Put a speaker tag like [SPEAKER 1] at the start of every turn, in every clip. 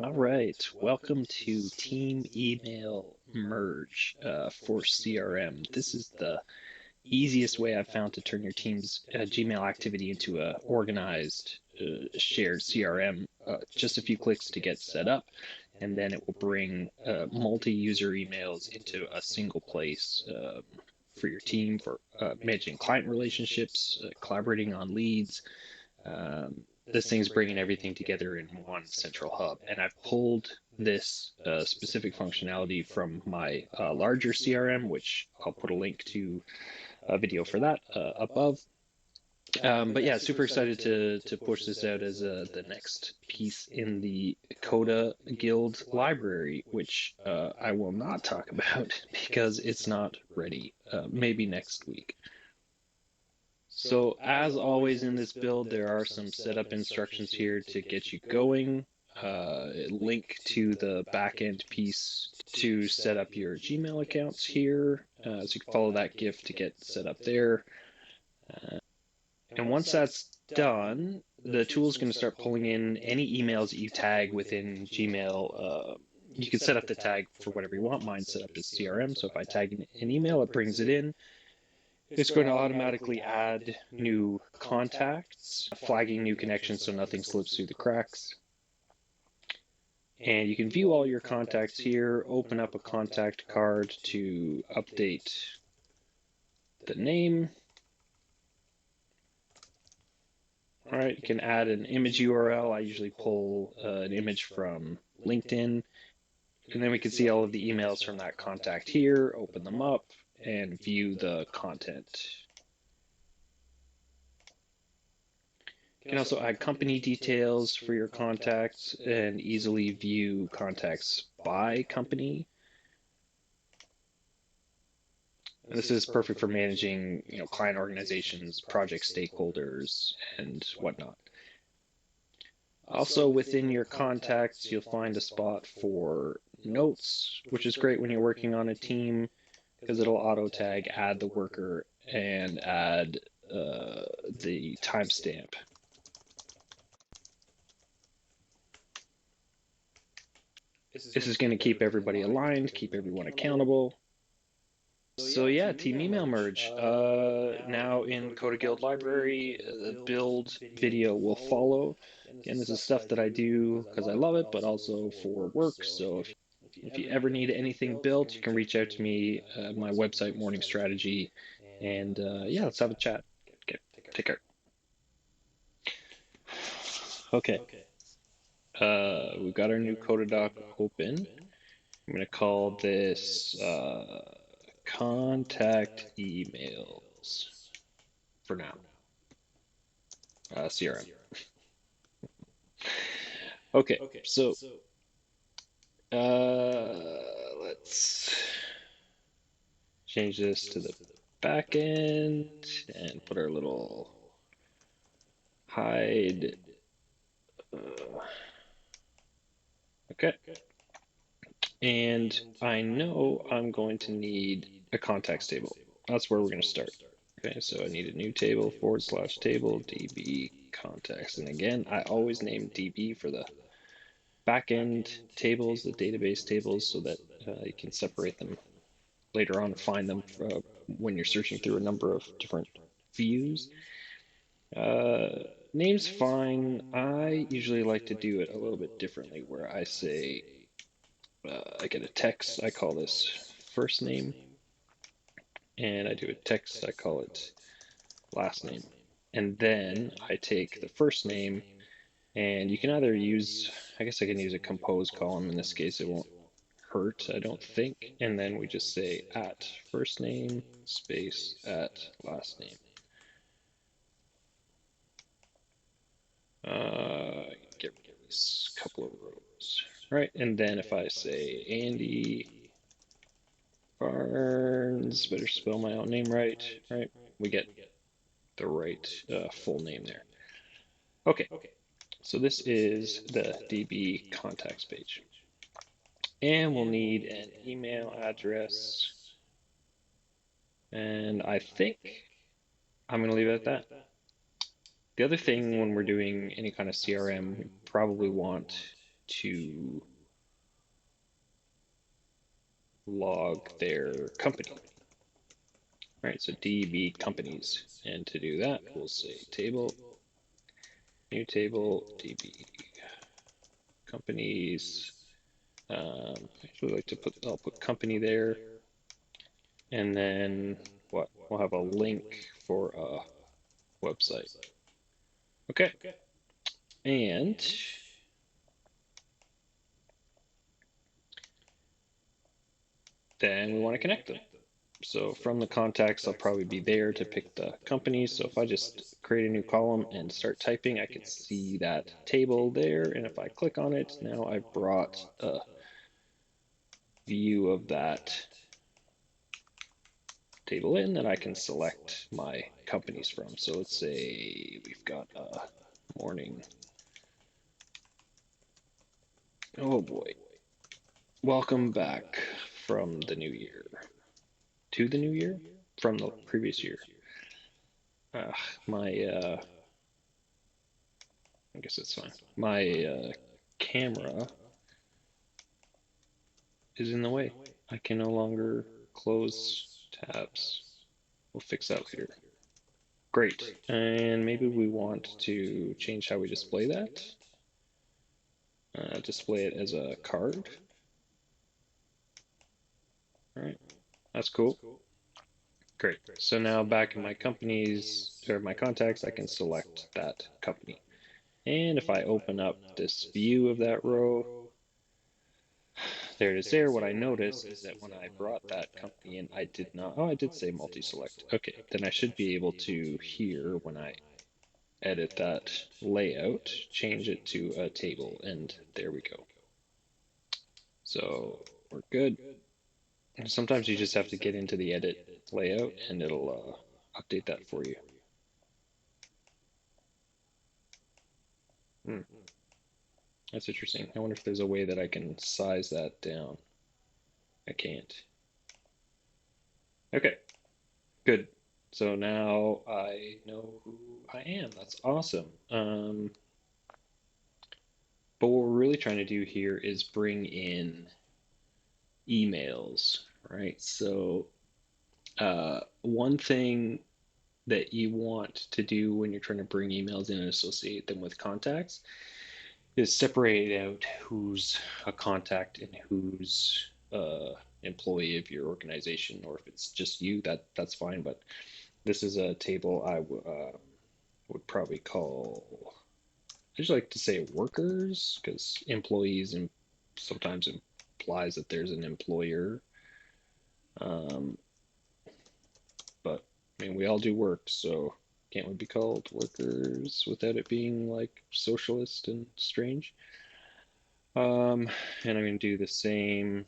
[SPEAKER 1] All right, welcome to Team Email Merge for CRM. This is the easiest way I've found to turn your team's Gmail activity into a organized, shared CRM. Just a few clicks to get set up, and then it will bring multi-user emails into a single place for your team for managing client relationships, collaborating on leads. This thing's bringing everything together in one central hub. And I've pulled this specific functionality from my larger CRM, which I'll put a link to a video for that above. But yeah, super excited to push this out as the next piece in the Coda Guild library, which I will not talk about because it's not ready. Maybe next week. So as always in this build, there are some setup instructions here to get you going. Link to the backend piece to set up your Gmail accounts here. So you can follow that GIF to get set up there. And once that's done, the tool is going to start pulling in any emails that you tag within Gmail. You can set up the tag for whatever you want. Mine's set up as CRM, so if I tag an email, it brings it in. It's going to automatically add new contacts, flagging new connections so nothing slips through the cracks. And you can view all your contacts here, open up a contact card to update the name. All right, you can add an image URL. I usually pull an image from LinkedIn. And then we can see all of the emails from that contact here, open them up, and view the content. You can also add company details for your contacts and easily view contacts by company. And this is perfect for managing, client organizations, project stakeholders, and whatnot. Also, within your contacts, you'll find a spot for notes, which is great when you're working on a team because it'll auto tag, add the worker, and add the timestamp. This is going to keep everybody aligned, keep everyone accountable. So yeah, Team Email Merge. Now in Coda Guild Library, the build video will follow. Again, this is stuff that I do because I love it, but also for work. So if you ever need anything built, you can reach out to me at my website, Morning Strategy. And yeah, let's have a chat. Okay, take care. Okay. We've got our new Coda doc open. I'm going to call this contact emails for now. CRM. Okay, so let's change this to the back end and put our little hide. Okay. And I know I'm going to need a contacts table. That's where we're going to start. Okay, so I need a new table, /table, DB contacts. And again, I always name DB for the backend tables, the database tables, so that you can separate them later on and find them when you're searching through a number of different views. Name's fine. I usually like to do it a little bit differently, where I say, I get a text, I call this first name, and I do a text, I call it last name. And then I take the first name, and you can either use, I guess I can use a compose column. In this case, it won't hurt, I don't think. And then we just say at first name space at last name. Get rid of this couple of rows. Right, and then if I say Andy Barnes, better spell my own name right, we get the right full name there. Okay, so this is the DB contacts page. And we'll need an email address. And I think I'm going to leave it at that. The other thing when we're doing any kind of CRM, we probably want to log their company. All right, so DB companies. And to do that, we'll say table, new table, DB companies. I actually like to I'll put company there. And then what? We'll have a link for a website. Okay. And then we want to connect them. So from the contacts, I'll probably be there to pick the company. So if I just create a new column and start typing, I can see that table there. And if I click on it, now I've brought a view of that table in that I can select my companies from. So let's say we've got a morning. Oh boy. Welcome back from the new year. To the new year? From the previous year. I guess that's fine. My camera is in the way. I can no longer close tabs. We'll fix that later. Great. And maybe we want to change how we display that. Display it as a card. All right, that's cool. Great. So now back in my companies, or my contacts, I can select that company. And if I open up this view of that row, there it is there. What I noticed is that when I brought that company in, I did not, oh, I did say multi-select. Okay, then I should be able to here, when I edit that layout, change it to a table, and there we go. So we're good. And sometimes you just have to get into the edit layout and it'll update that for you. That's interesting. I wonder if there's a way that I can size that down. I can't. Okay, good. So now I know who I am. That's awesome. But what we're really trying to do here is bring in emails, right? So one thing that you want to do when you're trying to bring emails in and associate them with contacts is separate out who's a contact and who's employee of your organization, or if it's just you, that's fine. But this is a table I would probably call, I just like to say workers, because employees and sometimes implies that there's an employer. But I mean, we all do work, so can't we be called workers without it being like socialist and strange? And I'm going to do the same.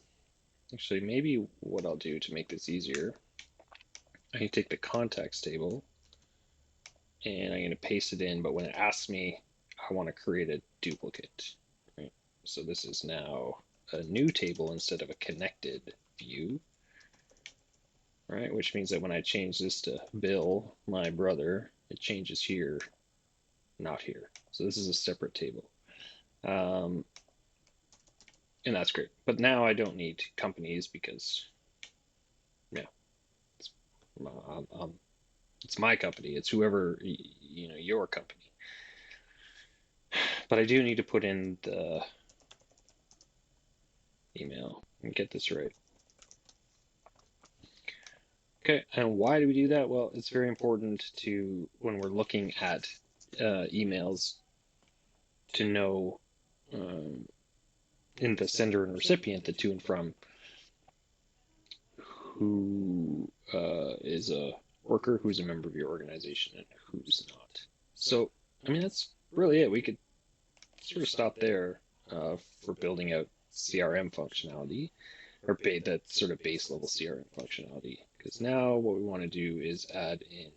[SPEAKER 1] Actually, maybe what I'll do to make this easier, I can take the contacts table and I'm going to paste it in, but when it asks me, I want to create a duplicate. Right? So this is now a new table instead of a connected view. Right, which means that when I change this to Bill, my brother, it changes here, not here. So this is a separate table. And that's great. But now I don't need companies because, yeah, it's my company. It's whoever, your company. But I do need to put in the email and get this right. Okay, and why do we do that? Well, it's very important to, when we're looking at emails, to know in the sender and recipient, the to and from, who is a worker, who's a member of your organization, and who's not. So, I mean, that's really it. We could sort of stop there for building out CRM functionality, or that sort of base level CRM functionality. Because now what we want to do is add in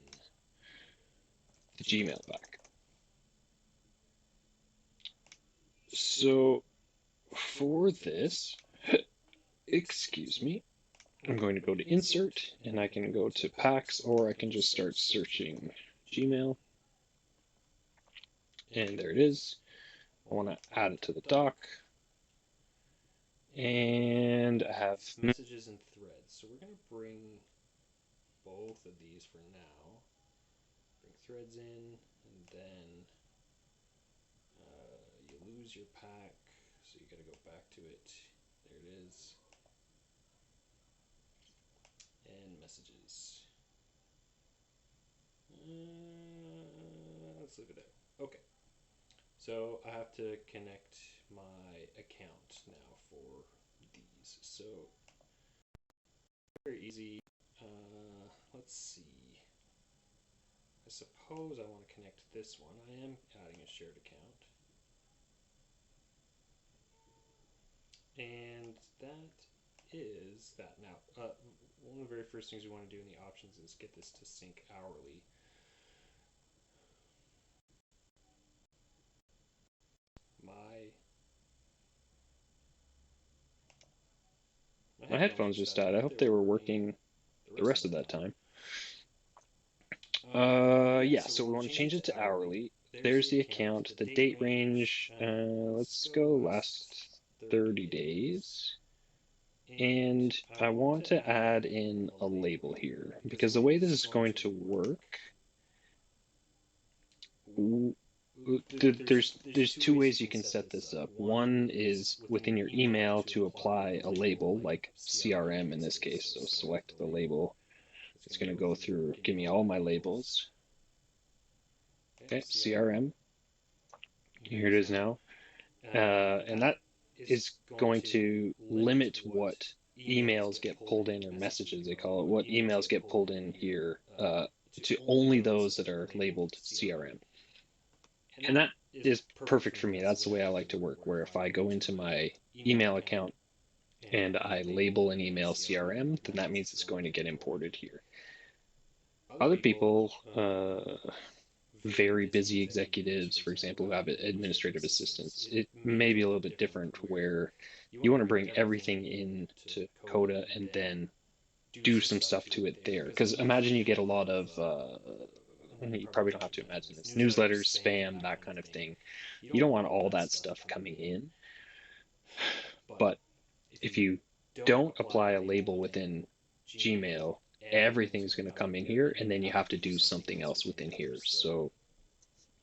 [SPEAKER 1] the Gmail back. So for this, excuse me, I'm going to go to Insert, and I can go to Packs, or I can just start searching Gmail. And there it is. I want to add it to the dock. And I have messages and threads. So we're going to bring both of these for now. Bring threads in, and then you lose your pack, so you got to go back to it. There it is. And messages. Let's leave it out. Okay. So I have to connect my account now for these. So very easy. Let's see. I suppose I want to connect this one. I am adding a shared account. And that is that. Now, one of the very first things we want to do in the options is get this to sync hourly. My headphones just died. I hope they were working the rest of that time. Yeah, so we want to change it to hourly. There's the account, the date range. Let's go last 30 days. And I want to add in a label here because the way this is going to work, there's two ways you can set this up. One is within your email to apply a label, like CRM in this case. So select the label. It's going to go through, give me all my labels. Okay, CRM. Here it is now. And that is going to limit what emails get pulled in, or messages they call it, what emails get pulled in here to only those that are labeled CRM. And that is perfect for me. That's the way I like to work, where if I go into my email account and I label an email CRM, then that means it's going to get imported here. Other people, very busy executives, for example, who have administrative assistants, it may be a little bit different where you want to bring everything into Coda and then do some stuff to it there. Because imagine you get a lot of, you probably don't have to imagine this, newsletters, spam, that kind of thing. You don't want all that stuff coming in. But if you don't apply a label within Gmail, everything's going to come in here, and then you have to do something else within here. So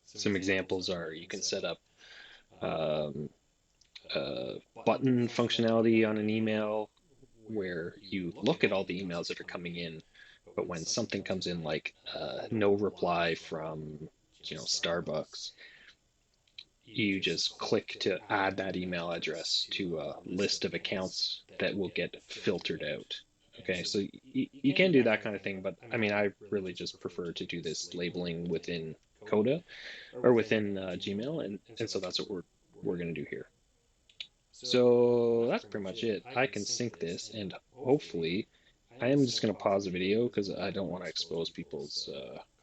[SPEAKER 1] some examples are you can set up button functionality on an email where you look at all the emails that are coming in, but when something comes in like no reply from Starbucks, you just click to add that email address to a list of accounts that will get filtered out. Okay, so you can do that kind of thing, but I mean, I really just prefer to do this labeling within Coda or within Gmail, and so that's what we're going to do here. So that's pretty much it. I can sync this, and hopefully, I am just going to pause the video because I don't want to expose people's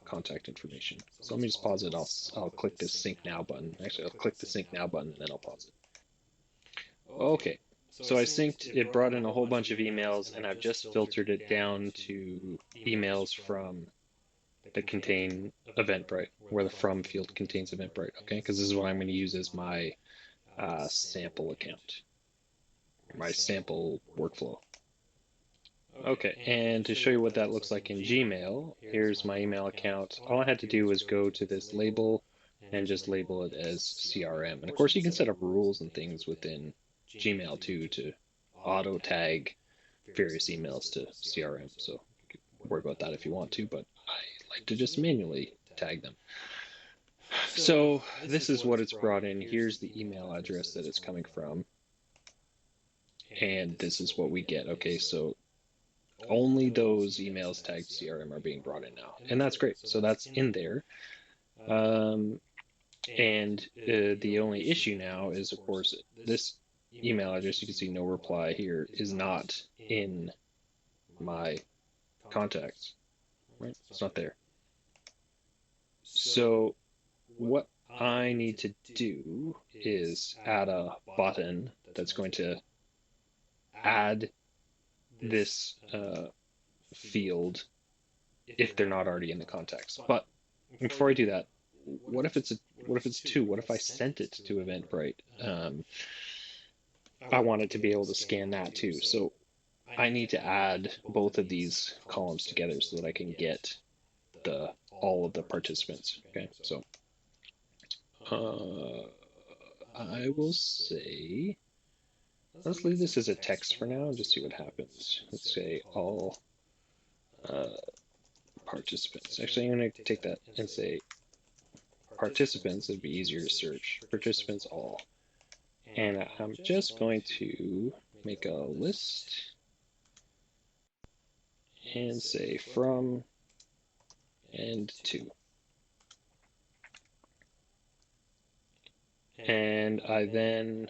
[SPEAKER 1] contact information. So let me just pause it. I'll click this sync now button. Actually, I'll click the sync now button, and then I'll pause it. Okay, so I synced. It brought in a whole bunch of emails, and I've just filtered it down to emails from that contain Eventbrite, where the from field contains Eventbrite. Okay, because this is what I'm going to use as my sample account, my sample workflow. Okay, and to show you what that looks like in Gmail, here's my email account. All I had to do was go to this label and just label it as CRM. And of course, you can set up rules and things within Gmail too to auto tag various emails to CRM. So you can worry about that if you want to, but I like to just manually tag them. So this is what it's brought in. Here's the email address that it's coming from. And this is what we get. Okay, so only those emails tagged CRM are being brought in now. And that's great. So that's in there. And the only issue now is, of course, this email address, you can see no reply here, is not in my contacts, right? It's not there. So what I need to do is add a button that's going to add this field if they're not already in the contacts. But before I do that, what if it's two? What if I sent it to Eventbrite? I want it to be able to scan that too. So I need to add both of these columns together so that I can get the all of the participants. Okay, so I will say let's leave this as a text for now and just see what happens. Let's say all uh, participants. Actually, I'm going to take that and say participants. It'd be easier to search. Participants all. And I'm just going to make a list and say from and to. And I then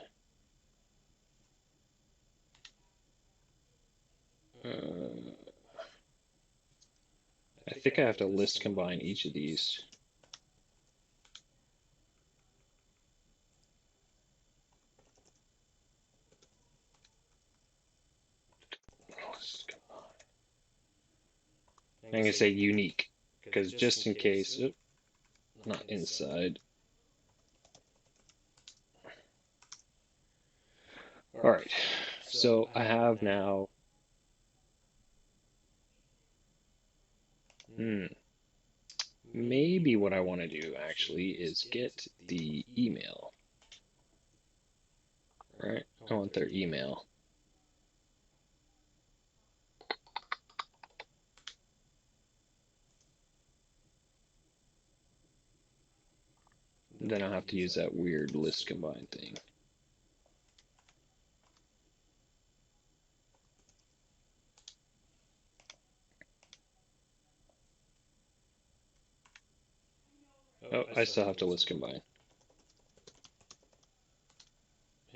[SPEAKER 1] I think I have to list combine each of these. I'm going to say unique because just in case, not inside. All right, so I have now. Maybe what I want to do actually is get the email. Right, I want their email. Then I'll have to use that weird list combine thing. Oh, I still have to list combine.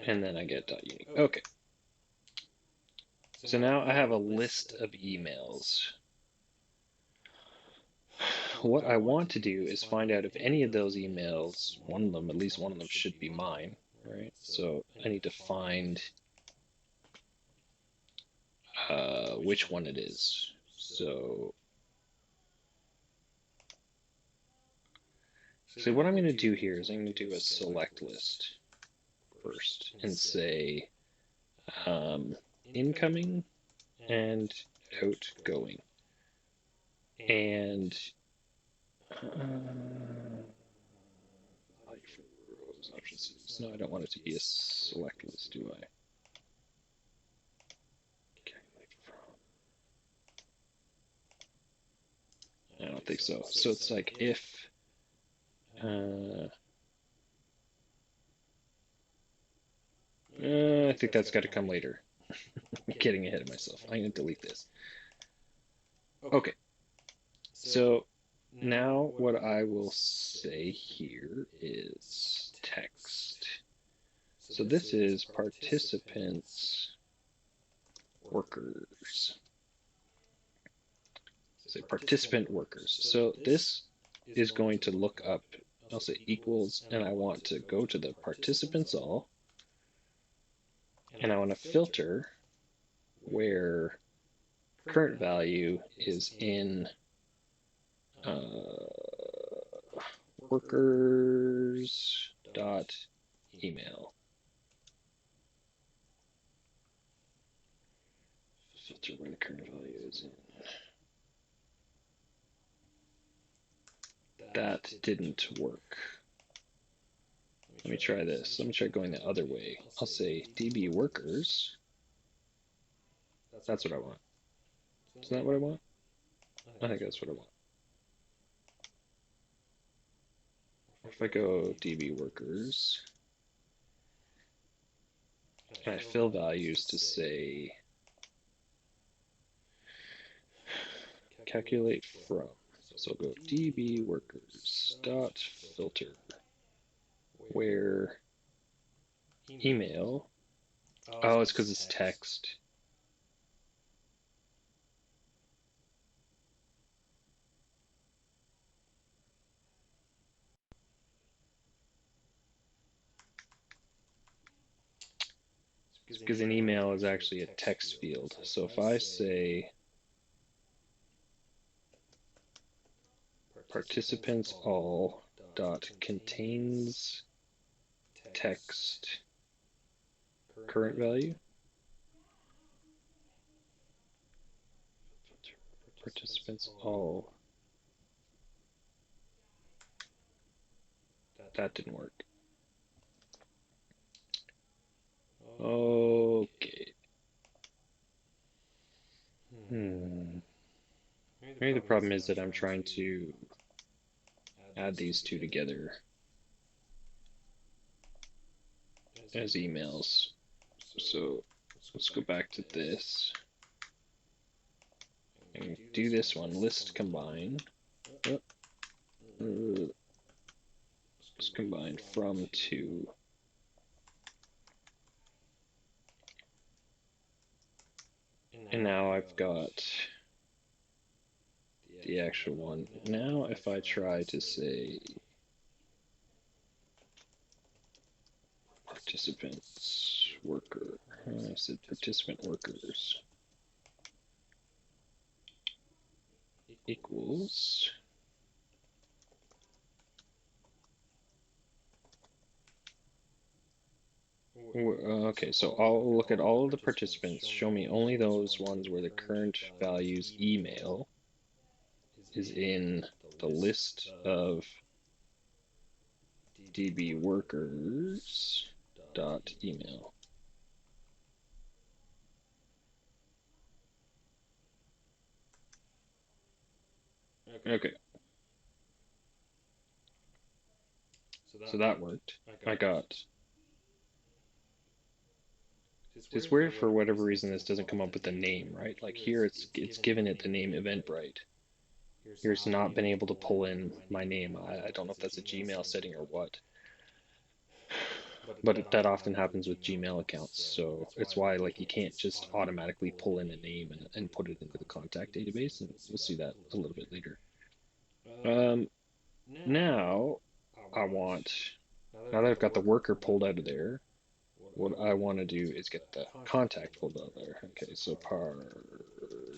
[SPEAKER 1] And then I get .unique. Okay. So now I have a list of emails. What I want to do is find out if any of those emails, one of them, at least one of them should be mine, right? So I need to find which one it is. So what I'm going to do here is I'm going to do a select list first and say incoming and outgoing. And no, I don't want it to be a select list, do I? I don't think so. So it's like if I think that's got to come later. I'm getting ahead of myself. I'm going to delete this. Okay. So now what I will say here is text. So this is participants workers. Say participant workers. So this is going to look up, I'll say equals, and I want to go to the participants all, and I want to filter where current value is in workers dot email. Filter where the current value is in. That didn't work. Let me try this. Let me try going the other way. I'll say DB workers. That's what I want. Isn't that what I want? I think that's what I want. If I go DB workers, and I fill values to say calculate from. So I'll go DB workers dot filter where email. Oh, it's because it's text. Because an email is actually a text field. So if I say participants all dot contains text current value. Participants all. That didn't work. Okay. Maybe the problem is that I'm trying to add these two together as emails. So let's go back to this and do this one, list combine. Let's combine from to. And now I've got the actual one. Now if I try to say participants worker, I said participant workers equals okay, so I'll look at all of the participants, show me only those ones where the current values email is in the list of DB workers dot email. Okay. So that worked. I got. It's weird for whatever reason this doesn't come up with the name, right? Like here it's given it the name Eventbrite. Here's not been able to pull in my name. I don't know if that's a Gmail setting or what. But that often happens with Gmail accounts, so it's why like you can't just automatically pull in a name and put it into the contact database, and we'll see that a little bit later. Now I want, now that I've got the worker pulled out of there, what I want to do is get the contact pulled out of there. Okay, so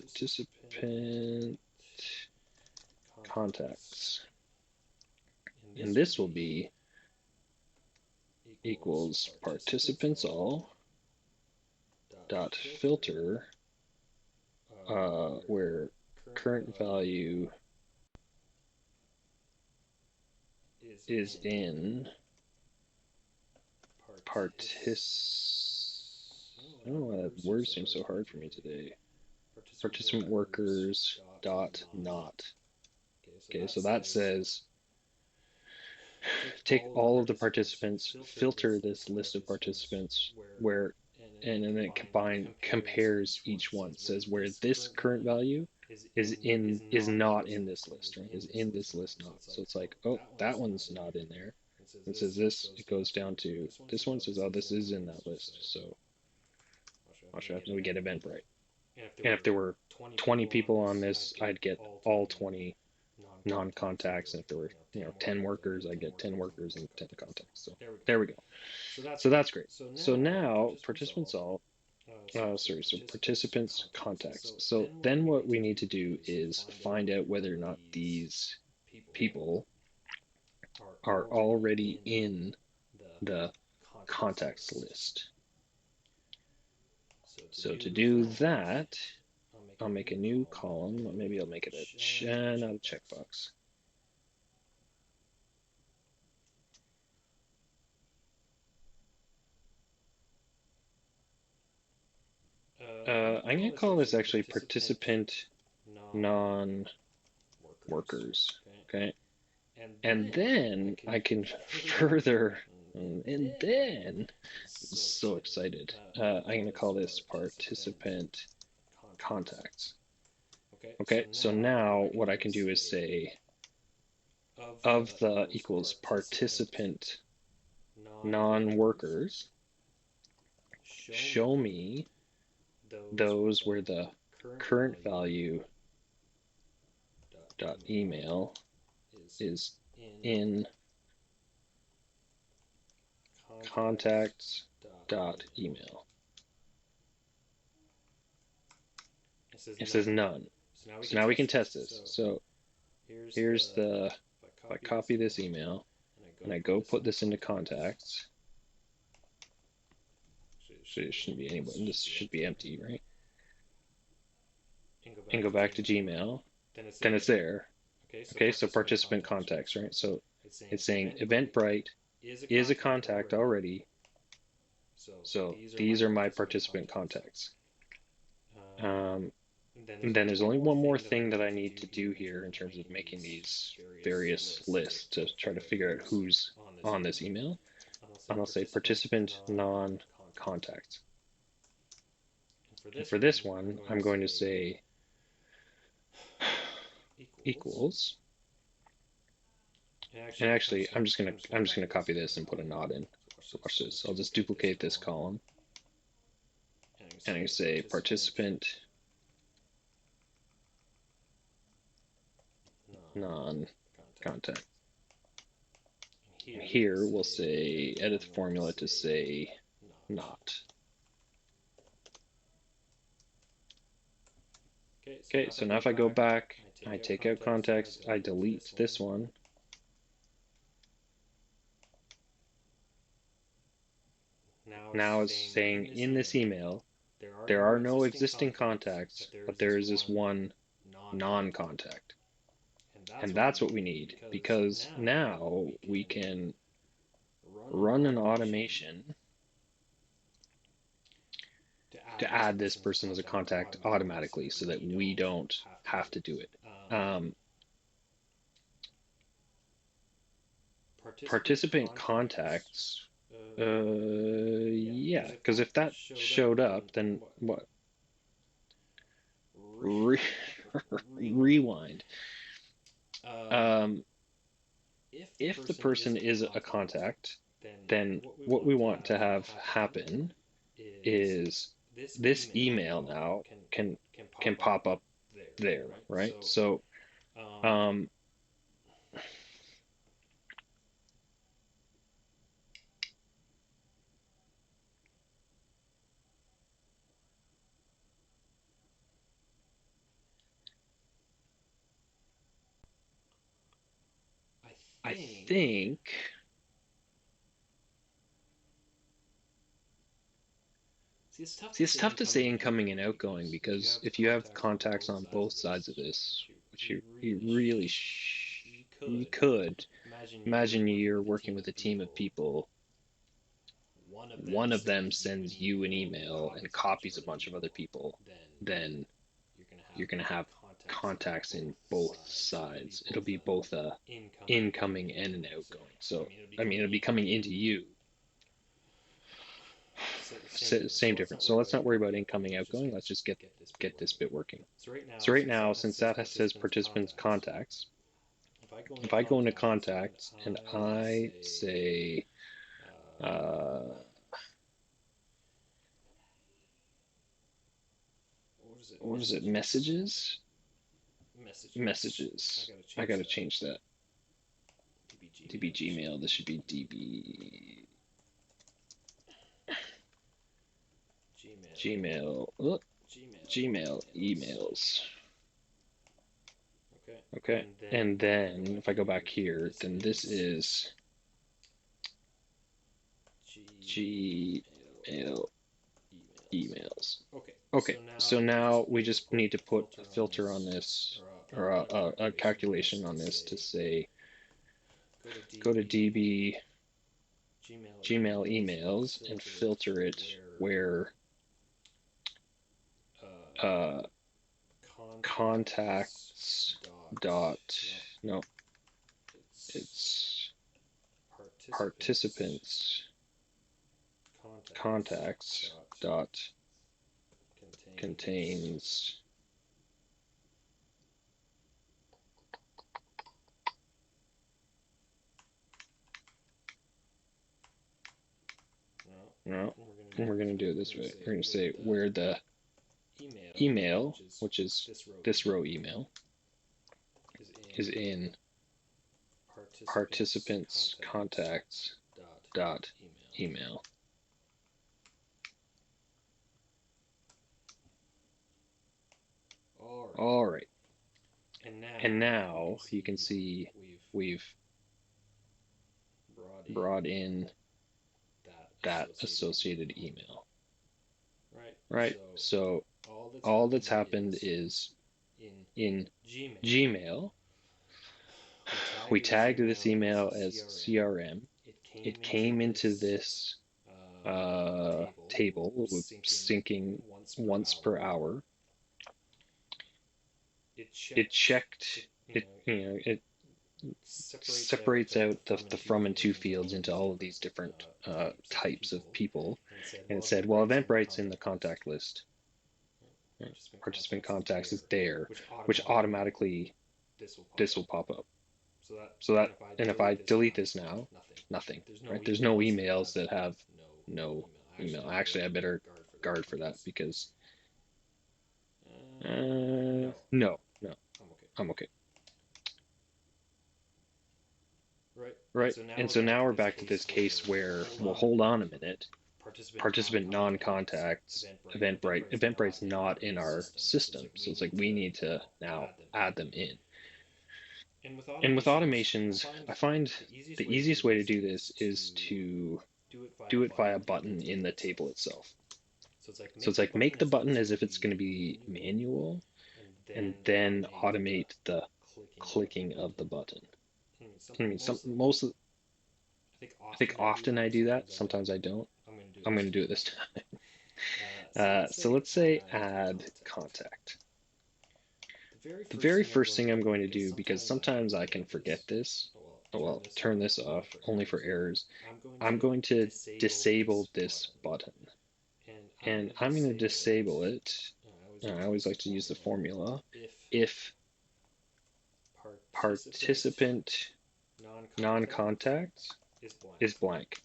[SPEAKER 1] participant contacts, and this will be equals participants all dot filter where current value is in I don't know why that word seems so hard for me today. Participant workers dot not. Okay, so that says take all of the participants, filter this list of participants where, and then it compares each one. It says where this current value is not in this list, right? Is in this list not. So it's like, oh, that one's not in there. It says this, it goes down to this one, says, oh, this is in that list. So I'll show you, we get Eventbrite. And if there were 20 people on this, I'd get all 20 non-contacts. And if there were 10 workers, I'd get 10 workers and 10 contacts. So there we go. So that's great. So now participants all, so participants contacts. So then what we need to do is find out whether or not these people are already in the contacts list. So to do that, I'll make a new column. Maybe I'll make it not a checkbox. I'm going to call this actually participant non-workers. Okay. And then I can further, and then, so excited, I'm going to call this participant contacts. Okay, so now what I can do is say of the equals participant non-workers, show me those where the current value dot email is in contacts dot email. It says none. So now we can test this. So here's the, if I copy this email and I go put this into contacts, shouldn't be any button. This should be empty, right? And go back to Gmail. Then it's there. Okay, so participant contacts, right? So it's saying Eventbrite is a contact already. So these are my participant contacts. And then there's only one more thing that I need to do here in terms of making these various lists to try to figure out who's on this email. And I'll say participant non-contact. And for this one, I'm going to say equals. And actually, I'm just gonna copy this and put a not in. So watch this. I'll just duplicate this column, and I say participant non-contact. And here we'll say edit the formula to say not. Okay, so now if I go back, I take out context, I delete this one. Now it's saying in this email, there are no existing contacts, but there is this one non-contact. And that's what we need, because now we can run an automation to add this person as a contact automatically so that we don't have to do it. Participant contacts, yeah, because if that showed up, then what? Rewind. If the person is a contact, then what we want to have happen is this email now can pop up there, right? So I think see, it's tough to say incoming and outgoing, because if you have contacts on both sides of this, which you really you could imagine you're working with a team of people. One of them sends you an email and copies a bunch of other people, then you're going to have contacts in both sides. It'll be both a incoming and an outgoing. So, I mean, it'll be coming into you. Same difference. So let's not worry about incoming, outgoing. Let's just get this bit working. So right now, since that says participants contacts, if I go into contacts and I say, what is it? Messages? Messages. I gotta change that. DB Gmail. This should be DB Gmail. Gmail emails. Okay. And then if I go back here, then this is Gmail emails. Okay, so now we just need to put a filter on this, or a calculation on this to say, go to DB Gmail emails and filter it where contacts dot, no, it's participants contacts dot contains no, we're going to do it this way. We're going to say where the email, which is this row email, is in participants contacts dot email. All right. And now you can see we've brought in that associated email. right? So all that's happened is in Gmail, we tagged this email as CRM. It came into this table with syncing once per hour. It checked it, it separates out the from and to fields into all of these different types of people, and it said, well, Eventbrite's in the contact list. Participant contacts is there, which automatically this will pop up. So that, and if I delete this now, nothing, right? There's no emails that have no email. Actually, I better guard for that because no, I'm okay. Right. And so now we're back to this case where, well, hold on a minute. Participant non-contacts, Eventbrite's not in our system. So it's like we need to now add them in. And with automations, I find the easiest way to do this is to do it via a button in the table itself. So it's like make the button as if it's going to be manual and then automate the clicking of the button. I mean, I think often I do that. Sometimes I don't. I'm going to do it this time. So let's say add contact. The very first thing I'm going to do, because sometimes I can forget this, well, turn this off only for errors. I'm going to disable this button. And I'm going to disable it. I always like to use the formula. If participant non-contact is blank.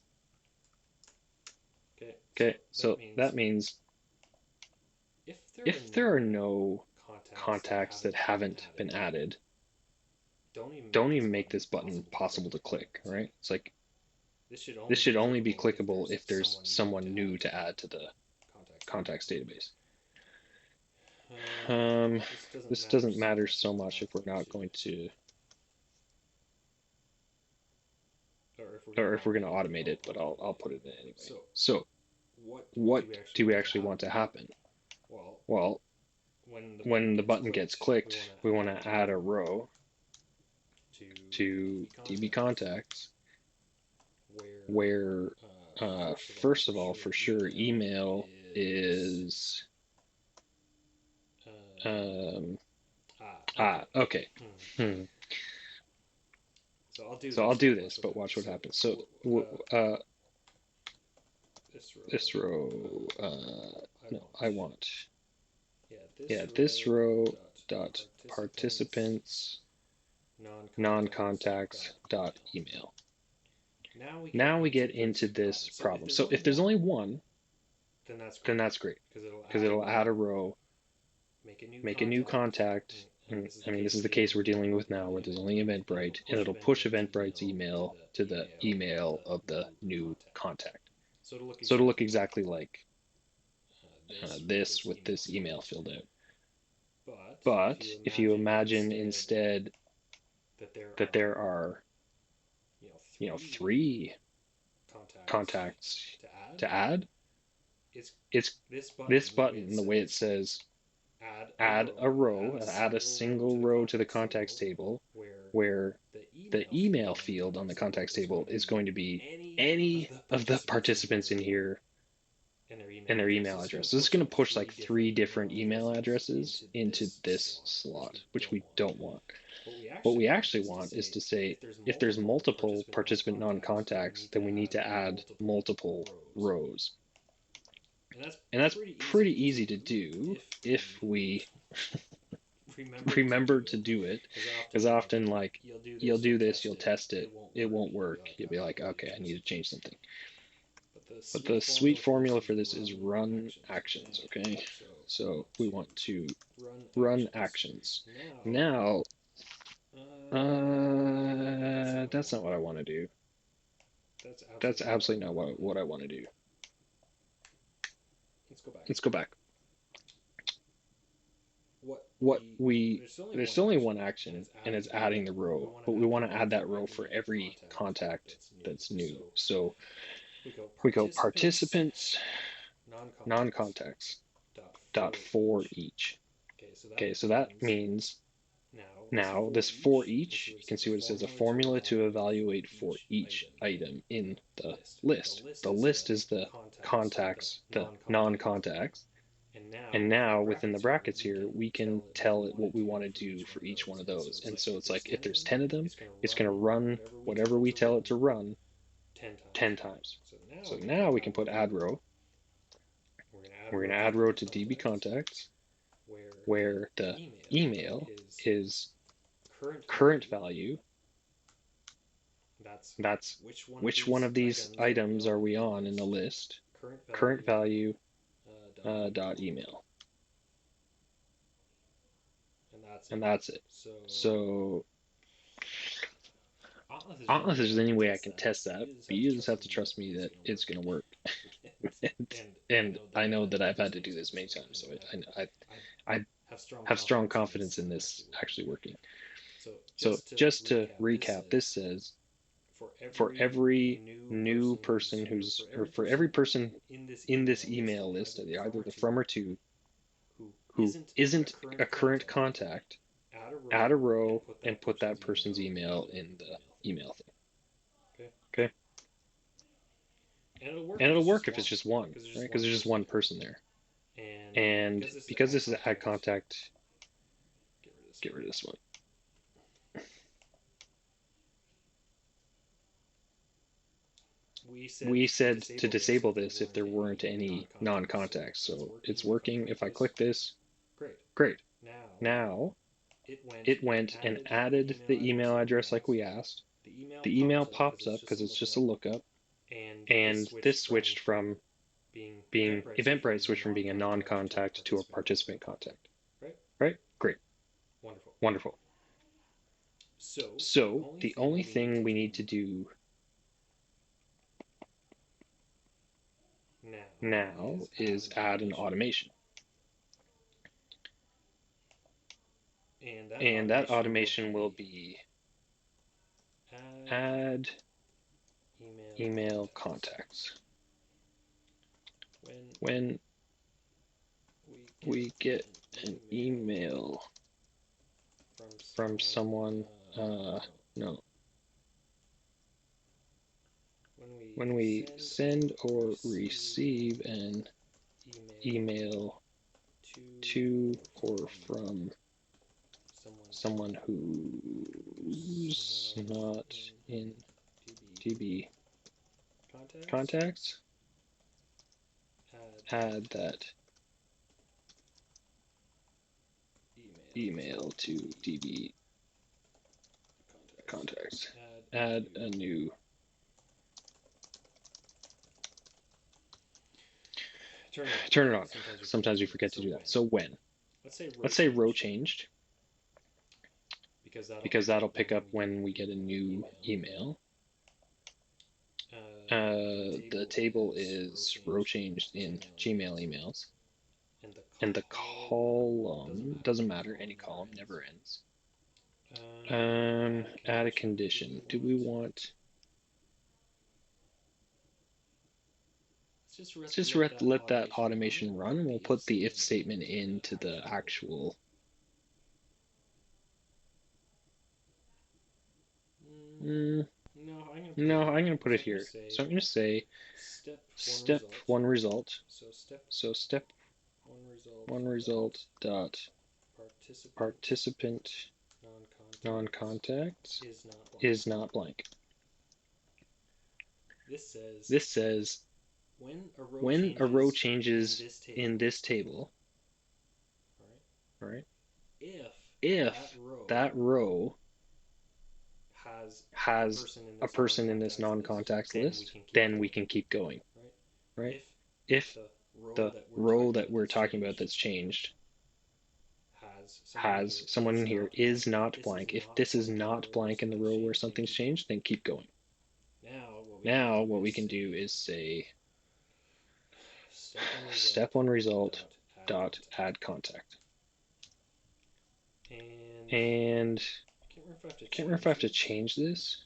[SPEAKER 1] Okay, so that means if there are no contacts that haven't been added, don't even make this button possible to click, right? It's like this should only be clickable if there's someone new to add to the contacts database. This doesn't matter so much if we're not going to, or if we're going to automate it, but I'll put it in anyway. So what do we actually want to happen? Well, when the button gets clicked, we want to add a row to DB contacts where, first of all, for sure, email is okay. So I'll do this, but watch what happens. So this row, no, I want, this row dot participants non-contacts dot email. Now we get into this problem. So if there's only one, then that's great, because it'll add a row, make a new contact. And, I mean, this is the case we're dealing with now, where there's only Eventbrite, and it'll push Eventbrite's email to the email of the new contact. So it'll look exactly like this with this email filled out. But if you imagine instead that there are, 3 contacts to add, it's this button, the way it says add a row, add a single row to the contacts table, where the email field on the contacts table is going to be any of the participants in here and their email address. So this is going to push like 3 different email addresses into this slot, which we don't want. What we actually want is to say, if there's multiple participant non-contacts, then we need to add multiple rows. And that's pretty easy to do if we remember to do it, because often, like, you'll do this, you'll test it, it won't work, you'll be like, okay, I need to change something. But the sweet formula for this is run actions, okay? So we want to run actions. Now, that's not what I want to do. That's absolutely not what I want to do. Let's go back. There's only one action, and it's adding the row, but we want to add that row for every contact that's new. So we go participants, non-contacts. dot for each. Okay, so that means now this for each, you can see what it says, a formula to evaluate for each item in the list. The list is the contacts, the non-contacts. And now within the brackets here, we can tell it what we want to do for each one of those. And so it's like if there's 10 of them, it's going to run whatever we tell it to run 10 times. So now we can put add row. We're going to add row to DB contacts, where the email is current value. That's which one of these items are we on in the list? Current value dot email. And that's it. So I don't know if there's any way I can test that, but you just have to trust me that it's going to work. and I know that I've had to do this many times, so I have strong confidence in this actually working. So just to recap, this says for every new person or for every person in this email list, either the from or to, who isn't a current contact, add a row and put that person's email in the email thing. Okay? And it'll work if it's just one, right? Because there's just one person there. And because this is add contact, get rid of this one. We said to disable this if there weren't any non-contacts. So it's working. If I click this, great. Now it went and added the email address like we asked. The email pops up because it's just a lookup. And this switched from being Eventbrite switched from being a non-contact to a participant contact. Right? Great. Wonderful. So the only thing we need to do now is add an automation. And that automation will be add email contacts. When we get an email from someone, no. When we send or receive an email to or from someone who's not in DB contacts, add that email to DB contacts. Add a new turn it on. Sometimes we forget to do that. So when? Let's say row changed, because that'll pick up when we get a new email. The table is row changed in Gmail emails. And the column, doesn't matter, any column, never ends. Add a condition. Do we want... Let's just let that automation run, and we'll put the if statement into the actual... No, I'm going to put it here. So I'm going to say step one result. So step one result dot participant non-contact is not blank. This says when a row changes in this table, right? If that row has a person in this non-contact list, then we can keep going, right? If the row that we're talking about that's changed has someone in here is not blank, if this is not blank in the row where something's changed, then keep going. Now what we can do is say step one result dot add contact. And I can't remember if I have to change this.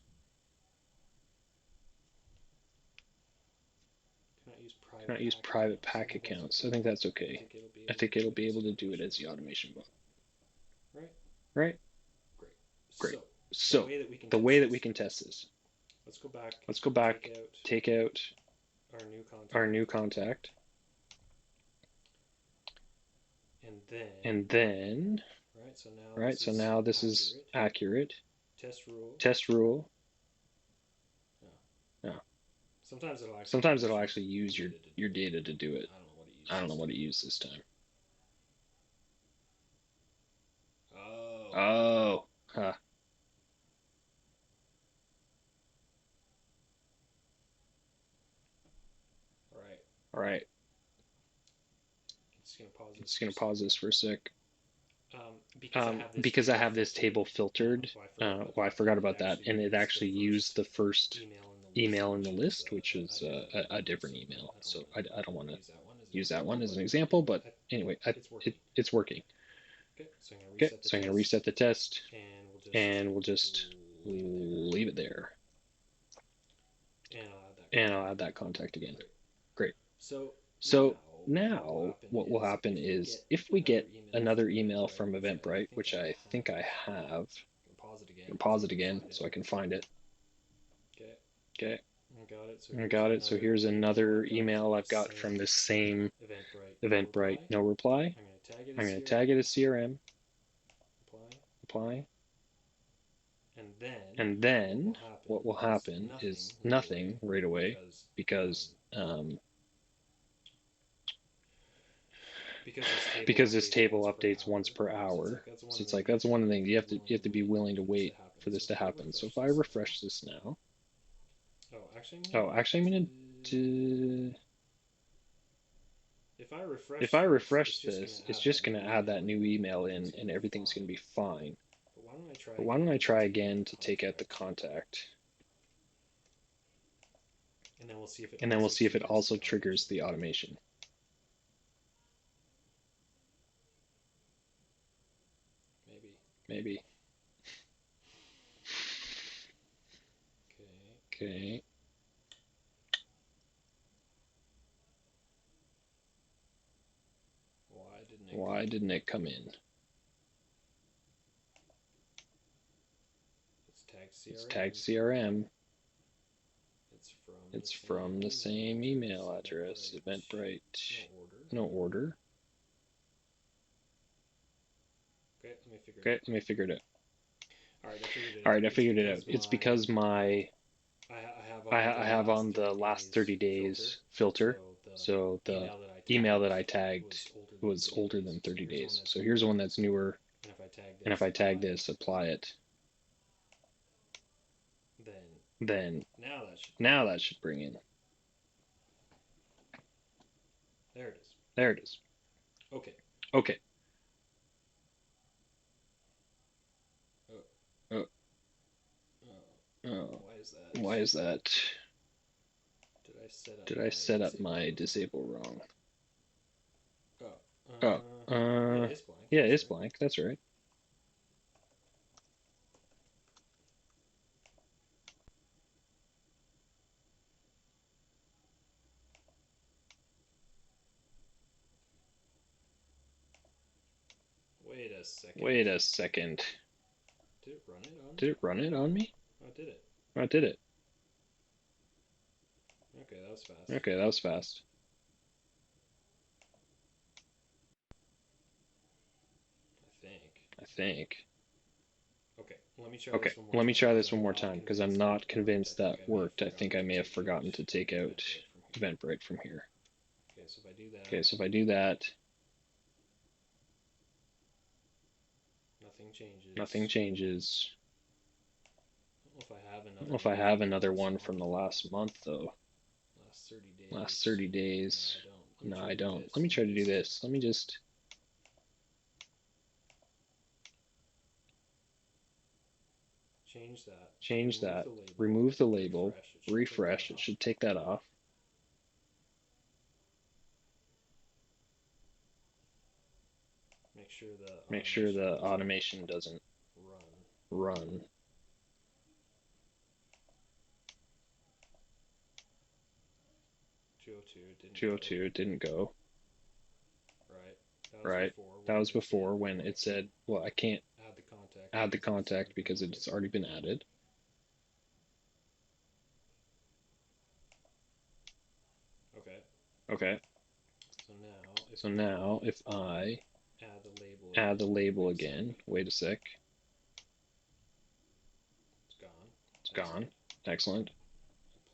[SPEAKER 1] not use private pack accounts. I think that's okay. I think it'll be able to do it as the automation bot. Right? Great. So the way that we can test this. Let's go back, take out our new contact. And then, right, so now this is accurate. Test rule. No. Sometimes it'll actually use your data to do it. I don't know what it used this time. Oh, huh. All right. Just gonna pause this for a sec. Because I have this table filtered. Well, I forgot about that, and it actually used the first email in the list, which is a different email. So I don't want to use that one as an example, but anyway, it's working. Okay, so I'm going to reset the test, and we'll just leave it there. And I'll add that contact again. Great. So now what will happen is if we get another email from Eventbrite, which I think I have, I can pause it again so I can find it. Okay. I got it. So here's another email I've got from the same Eventbrite, no reply. I'm going to tag it as CRM, apply. And then what will happen is nothing right away because this table updates once per hour. So it's like that's one of the things you have to be willing to wait for this to happen. So if I refresh this now, actually I'm going to if I refresh this, it's just going to add that new email in, and everything's going to be fine. But why don't I try again to take out the contact, and then we'll see if it also triggers the automation. Maybe. Okay. Why didn't it come in? It's tagged CRM. It's from the same email address, Eventbrite. No order. Okay, let me figure it out. All right, I figured it out. It's because I have on the last 30 days filter, so the email that I tagged was older than 30 days. So here's one that's newer, and if I tag this, apply it, then now that should bring in. There it is. Okay. Oh, why is that? Did I set up my disable wrong? Yeah, it's blank. That's right. Wait a second. Did it run it on me? Oh, it did it. Okay, that was fast. I think. Okay, let me try this one more time because I'm not convinced that worked. I think I may have forgotten to take out Eventbrite from here. Okay, so if I do that, nothing changes. I don't know if I have another one from the last month though. Last 30 days. No, I don't. Let me try to do this. Let me just. Change that. Remove the label. Refresh. It should take that off. Make sure the automation doesn't run. 202, it didn't go.
[SPEAKER 2] Right.
[SPEAKER 1] Right. That was before when it said, well, I can't add the contact because it's already been added.
[SPEAKER 2] Okay.
[SPEAKER 1] Okay. So now if I add the label again, wait a sec,
[SPEAKER 2] it's gone.
[SPEAKER 1] it's gone. Excellent.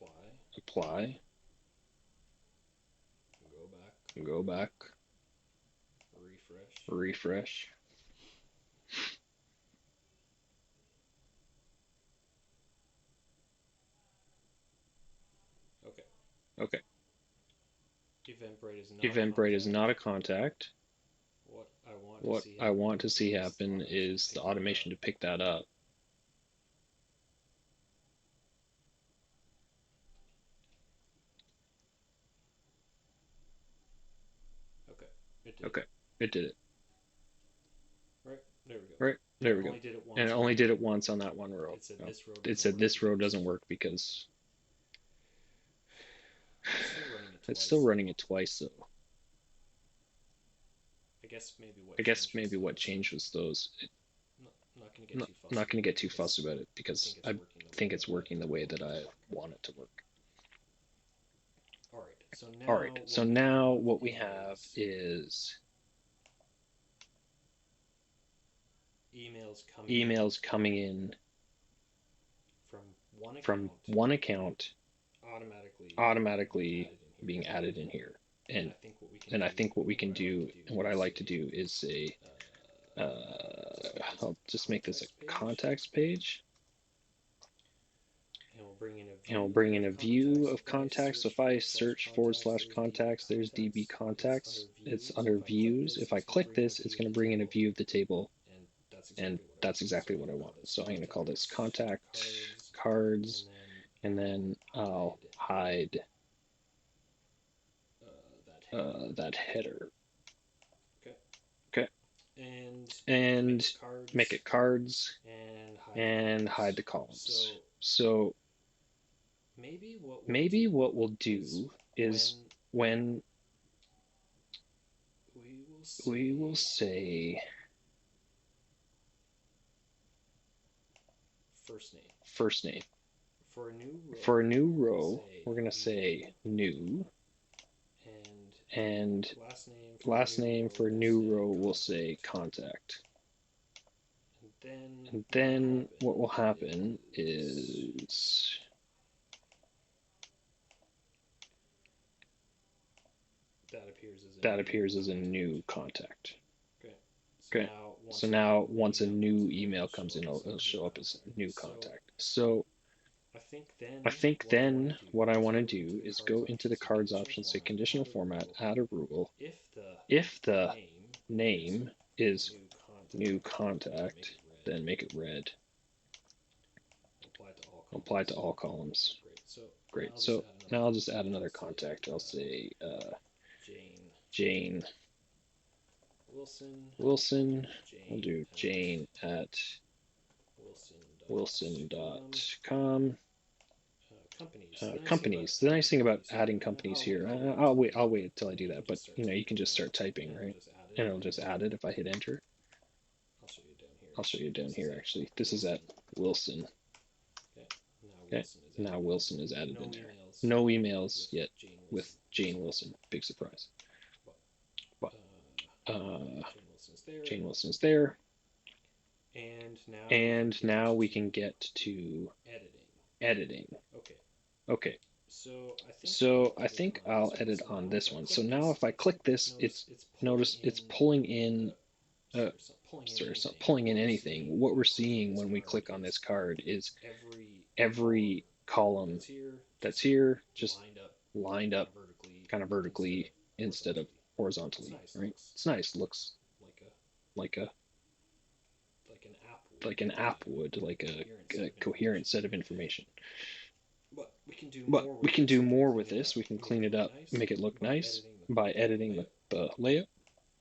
[SPEAKER 2] Apply.
[SPEAKER 1] Apply.
[SPEAKER 2] Go back.
[SPEAKER 1] Go back.
[SPEAKER 2] Refresh.
[SPEAKER 1] Refresh.
[SPEAKER 2] Okay.
[SPEAKER 1] Okay.
[SPEAKER 2] Eventbrite
[SPEAKER 1] Is not a contact. What I want to see happen is the automation to pick that up.
[SPEAKER 2] Okay. It did.
[SPEAKER 1] Okay. It did it.
[SPEAKER 2] Right. There we go.
[SPEAKER 1] Right. There we go. And it only did it once on that one row. It said this row doesn't work because it's still running it twice though. I guess maybe what changed was those. I'm not going to get too fussed about it because I think it's working the way that I want it to work. All right. So now what we have is emails coming in from one account automatically being added in here. And I think what we can do, and what I like to do, is say, I'll just make this a contacts page. And we'll bring in a view of contacts. So if I search / contacts, there's DB contacts. It's under views. If I click this, it's going to bring in a view of the table. And that's exactly what I want. So I'm going to call this contact cards. And then I'll hide that header. Okay. And make it cards and hide the columns. So maybe what we'll do is when we will say first name. For a new row, we're going to say new. And last name for a new row, we'll say contact. And then what will happen is that appears as a new contact. Okay. So now once a new email comes in, it'll show up as a new contact. So I think then what I want to do is go into the cards option, say conditional format, add a rule. If the name is new contact, then make it red. Apply to all columns. Great. So now I'll just add another contact. I'll say Jane Wilson. I'll do Jane at wilson.com. Companies. The nice thing about adding companies here, I'll wait until I do that, but you can just start typing, right? And it'll just add it if I hit enter. I'll show you down here actually. This is at Wilson. Okay. Now Wilson is added in there. No emails yet with Jane Wilson. Big surprise. But Jane Wilson is there. And now we can get to editing. Okay. So I think I'll edit on this one. So now if I click this, notice it's pulling in it's not pulling in anything. What we're seeing when we click on this card is every column that's here just lined up kind of vertically instead of horizontally, right? It's nice. It looks like an app would, like a coherent set of information. But we can do more with this. We can clean it up, make it look nice by editing the layout.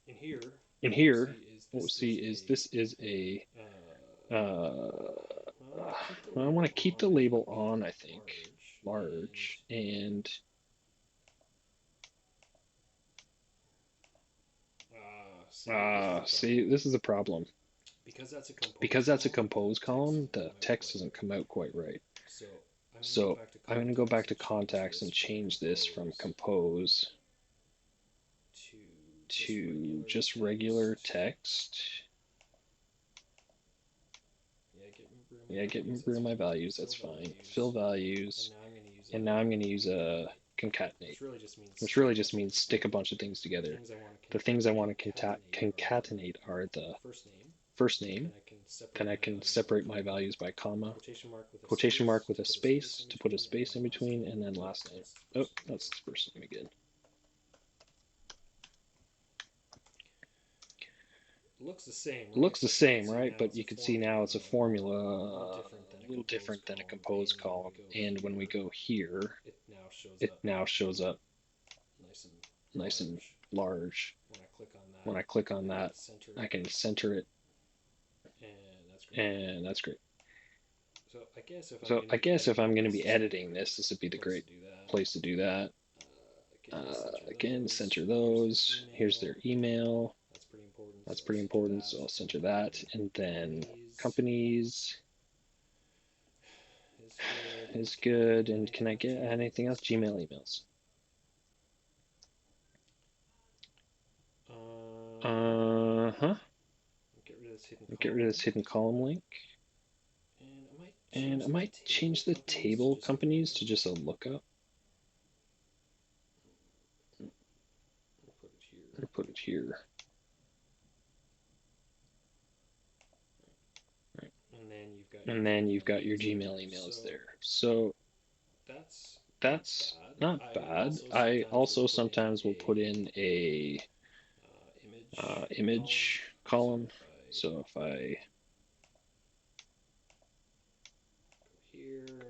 [SPEAKER 1] In here, what we see is this is a I want to keep the label on, I think, large, and See, this is a problem.
[SPEAKER 2] Because that's a compose
[SPEAKER 1] Because that's a
[SPEAKER 2] column,
[SPEAKER 1] compose
[SPEAKER 2] the text
[SPEAKER 1] column,
[SPEAKER 2] doesn't
[SPEAKER 1] the
[SPEAKER 2] come out
[SPEAKER 1] text
[SPEAKER 2] quite
[SPEAKER 1] doesn't
[SPEAKER 2] right.
[SPEAKER 1] come out quite right.
[SPEAKER 2] So I'm going to go
[SPEAKER 1] So
[SPEAKER 2] back to
[SPEAKER 1] I'm going to go back
[SPEAKER 2] contacts
[SPEAKER 1] to
[SPEAKER 2] and change
[SPEAKER 1] contacts
[SPEAKER 2] this
[SPEAKER 1] and
[SPEAKER 2] from
[SPEAKER 1] change this from
[SPEAKER 2] compose
[SPEAKER 1] compose
[SPEAKER 2] to
[SPEAKER 1] to just regular
[SPEAKER 2] text.
[SPEAKER 1] text.
[SPEAKER 2] Yeah,
[SPEAKER 1] get
[SPEAKER 2] values,
[SPEAKER 1] rid
[SPEAKER 2] that's
[SPEAKER 1] of my
[SPEAKER 2] fine.
[SPEAKER 1] values, that's fine. Fill values.
[SPEAKER 2] And now I'm going to use
[SPEAKER 1] And now I'm going to use
[SPEAKER 2] a
[SPEAKER 1] a concatenate,
[SPEAKER 2] which
[SPEAKER 1] which
[SPEAKER 2] really
[SPEAKER 1] really
[SPEAKER 2] just
[SPEAKER 1] just
[SPEAKER 2] means
[SPEAKER 1] means stick a bunch of things together.
[SPEAKER 2] the
[SPEAKER 1] The
[SPEAKER 2] things
[SPEAKER 1] things
[SPEAKER 2] I
[SPEAKER 1] I
[SPEAKER 2] want
[SPEAKER 1] want
[SPEAKER 2] to
[SPEAKER 1] to concatenate are the
[SPEAKER 2] first name.
[SPEAKER 1] first name,
[SPEAKER 2] Then
[SPEAKER 1] then
[SPEAKER 2] I
[SPEAKER 1] I
[SPEAKER 2] can
[SPEAKER 1] can
[SPEAKER 2] separate
[SPEAKER 1] separate
[SPEAKER 2] my
[SPEAKER 1] my
[SPEAKER 2] values
[SPEAKER 1] values
[SPEAKER 2] by
[SPEAKER 1] by comma,
[SPEAKER 2] quotation mark with
[SPEAKER 1] with
[SPEAKER 2] a
[SPEAKER 1] a
[SPEAKER 2] space
[SPEAKER 1] space
[SPEAKER 2] in
[SPEAKER 1] to put a
[SPEAKER 2] between,
[SPEAKER 1] space in between, and then
[SPEAKER 2] oh,
[SPEAKER 1] last name.
[SPEAKER 2] that's the
[SPEAKER 1] Oh,
[SPEAKER 2] first name
[SPEAKER 1] that's
[SPEAKER 2] again.
[SPEAKER 1] the first name again. Looks the same, right? But you can see now it's a formula a little different than a compose column. And when we go here,
[SPEAKER 2] It
[SPEAKER 1] now shows up
[SPEAKER 2] nice and
[SPEAKER 1] nice and
[SPEAKER 2] large.
[SPEAKER 1] large.
[SPEAKER 2] When
[SPEAKER 1] When
[SPEAKER 2] I
[SPEAKER 1] I
[SPEAKER 2] click on
[SPEAKER 1] click on
[SPEAKER 2] that,
[SPEAKER 1] that, I can center it,
[SPEAKER 2] and that's great.
[SPEAKER 1] and that's great.
[SPEAKER 2] So
[SPEAKER 1] So I guess if I'm going to be editing this, this would be the
[SPEAKER 2] place
[SPEAKER 1] great
[SPEAKER 2] to do that.
[SPEAKER 1] place to do that. Again, center those. Here's their email. That's pretty important, so I'll center that. And then companies is good. And can I get anything else? Gmail emails. Uh-huh. Get rid of this hidden column link. And I might change the table companies to just a lookup. Or put it here. Right. And then you've got your Gmail emails there. So that's not bad. I also sometimes will put in a image column. So if I go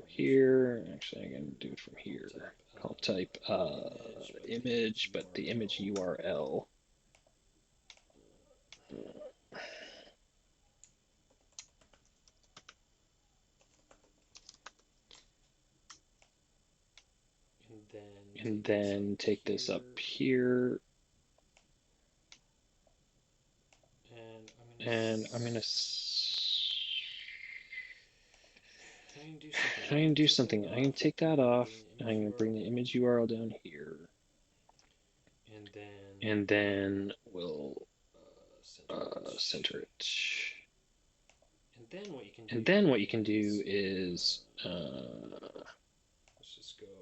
[SPEAKER 1] here, actually I'm going to do it from here. I'll type image, but the image URL. And then take this up here. And I'm going to do something. I'm going to take that off. And I'm going to bring the image URL down here. And then we'll center it. And then what you can do is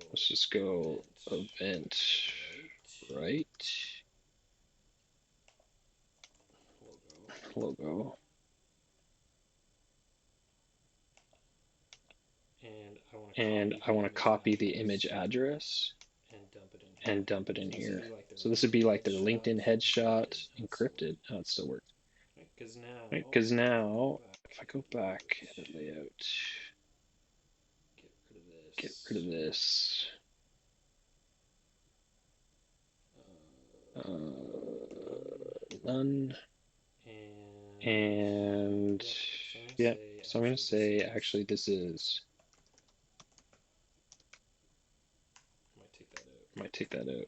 [SPEAKER 1] let's just go event right logo. And I want to copy the image address and dump it in here. So this would be like their LinkedIn headshot encrypted. Oh, it still works. Right? Because now, if I go back, edit layout, get rid of this. None. And yeah, so I'm going to say actually this is, might take that out.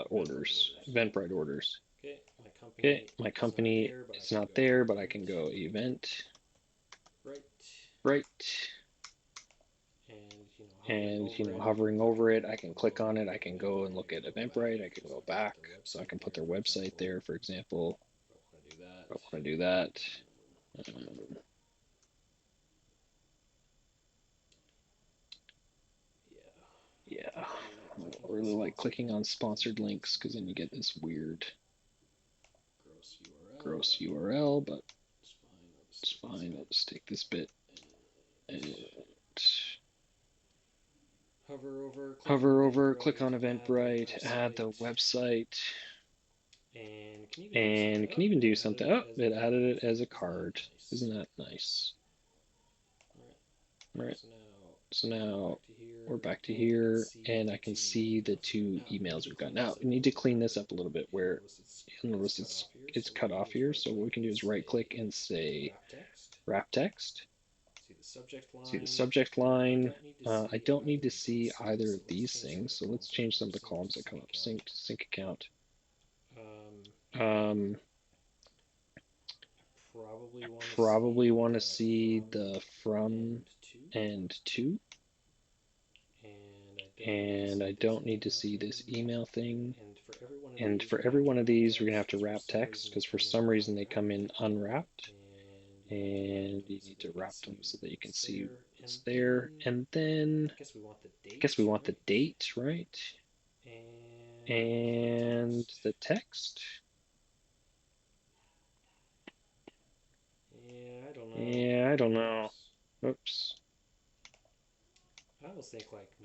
[SPEAKER 1] Orders, Eventbrite orders. Okay, my company is not there, but I can go event right, and hovering over it, I can click on it. I can go and look at Eventbrite. I can go back, so I can put their website there, for example. I want to do that. Yeah, I don't really like clicking on sponsored links because then you get this weird gross URL, but it's fine. I'll just take this bit and hover over, click on Eventbrite, add the website, and you can even do something. Oh, it added it as a card. Isn't that nice? Right. So now we're back to here, and I can see the two emails we've got. Now we need to clean this up a little bit. Where you'll notice it's cut off here. So what we can do is right click and say wrap text.
[SPEAKER 2] See
[SPEAKER 1] the subject line. I don't need to
[SPEAKER 2] either
[SPEAKER 1] see
[SPEAKER 2] of these
[SPEAKER 1] either of
[SPEAKER 2] things,
[SPEAKER 1] these things, so let's change them to columns that come up. Sync account.
[SPEAKER 2] Um,
[SPEAKER 1] Um,
[SPEAKER 2] probably want to
[SPEAKER 1] probably
[SPEAKER 2] see
[SPEAKER 1] want to
[SPEAKER 2] the
[SPEAKER 1] see
[SPEAKER 2] from
[SPEAKER 1] the from
[SPEAKER 2] and to,
[SPEAKER 1] and to, and I don't need to see this email thing. And for every one of these, we're going to have to wrap text because for some reason they come in unwrapped. And you need to wrap them so that you can see what's there. And then I guess we want the date, right? And the text. Yeah, I don't know. Oops. I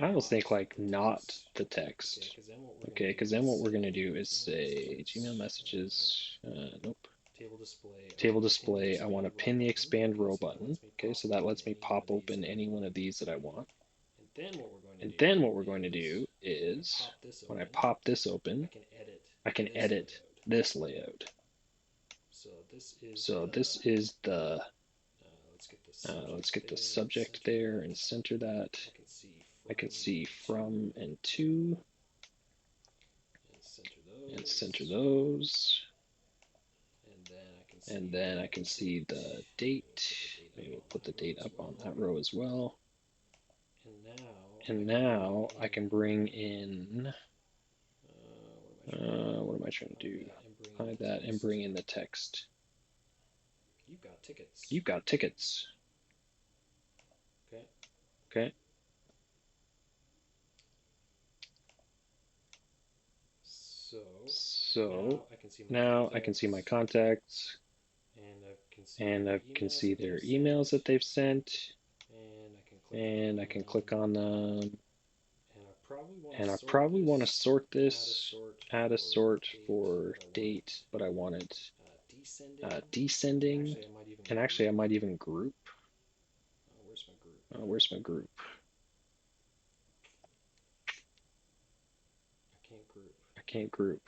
[SPEAKER 1] almost think like not the text. Okay, because then what we're going to do is say Gmail messages. Nope. Table display. I want to pin the expand row button. Okay, so that lets me pop open any one of these that I want. And then what we're going to do is when I pop this open, I can edit this layout. So this is the, let's get the subject there and center that. I can see from and to and center those. And then I can see the date. Maybe we'll put the date up on that row as well. And now I can bring in, what am I trying to do? Hide that and bring in the text. You've got tickets. Okay. So now I can see my contacts and I can see their emails that they've sent and I can click on them. And I probably want to sort this, add a sort for date, but I want it descending. And actually, I might even group. Where's my group? I can't group.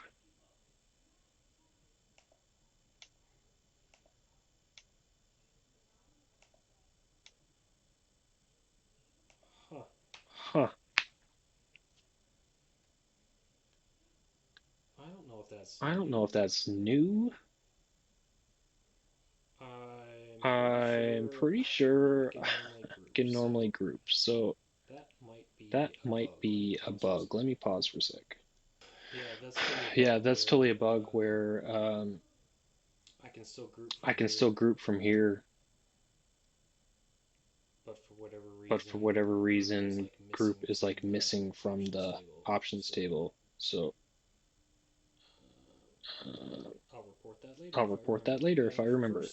[SPEAKER 1] Huh. I don't know if that's new. I'm pretty sure I can normally group. So that might be a bug. Let me pause for a sec. Yeah, that's totally a bug where I can still group from here, but for whatever reason, group is like missing from the options table. So I'll report that later if I remember.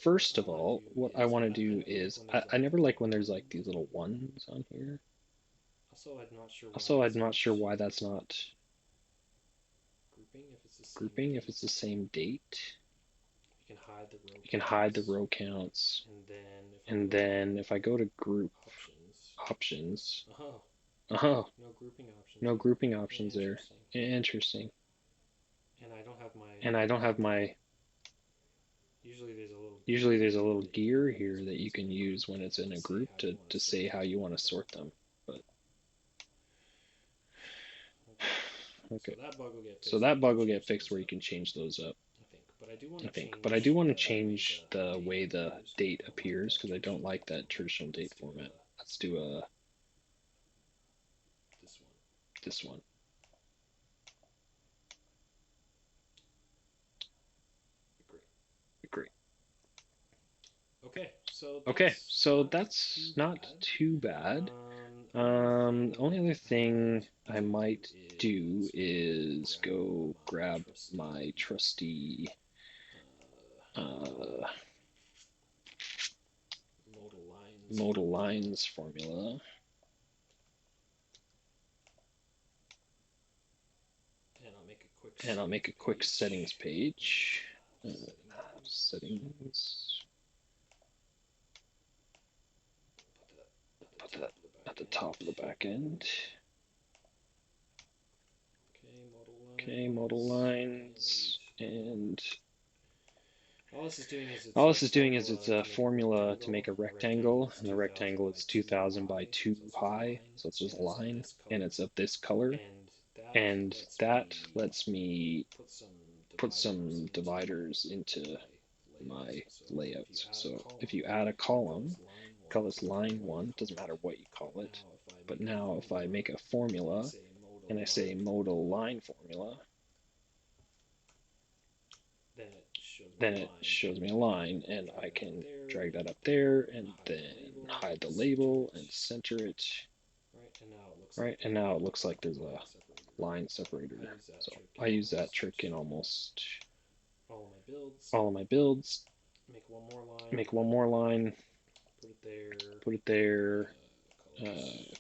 [SPEAKER 1] First of all, what I want to do is I never like when there's like these little ones on here. Also, I'm not sure why that's not grouping if it's the same date. You can hide the row counts. And then if I go to group options, oh, no grouping options there. Interesting. And I don't have my, usually there's a little gear here that you can use when it's in a group to say how you want to sort them. But okay. So that bug will get fixed where you can change those up, I think. But I do want to change the way the date appears because I don't like that traditional date format. Let's do this one. Great. Okay, so that's not too bad. Only other thing I might do is go grab my trusty modal lines formula. And I'll make a quick settings page. Settings. Put that at the top of the back end. Okay, modal lines, and All this is doing is it's a formula to make a rectangle, and the rectangle is 2000 by 2 high, so it's just a line, and it's of this color, and that lets me put some dividers into my layouts. So if you add a column, call this line 1, doesn't matter what you call it, but now if I make a formula and I say modal line formula, then it shows me a line, and I can drag that up there and then hide the label and center it, right? And now it looks like there's a line separator. So I use that trick in almost all of my builds. Make one more line, put it there,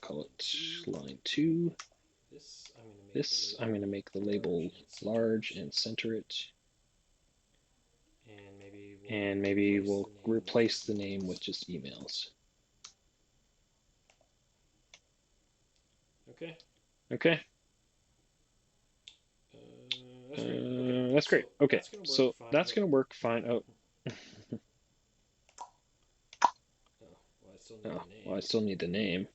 [SPEAKER 1] call it line 2. This, I'm going to make the label large and center it. And maybe we'll replace the name with just emails. Okay. That's great. Okay, so that's going to work fine. Oh. Oh, well, I still need the name.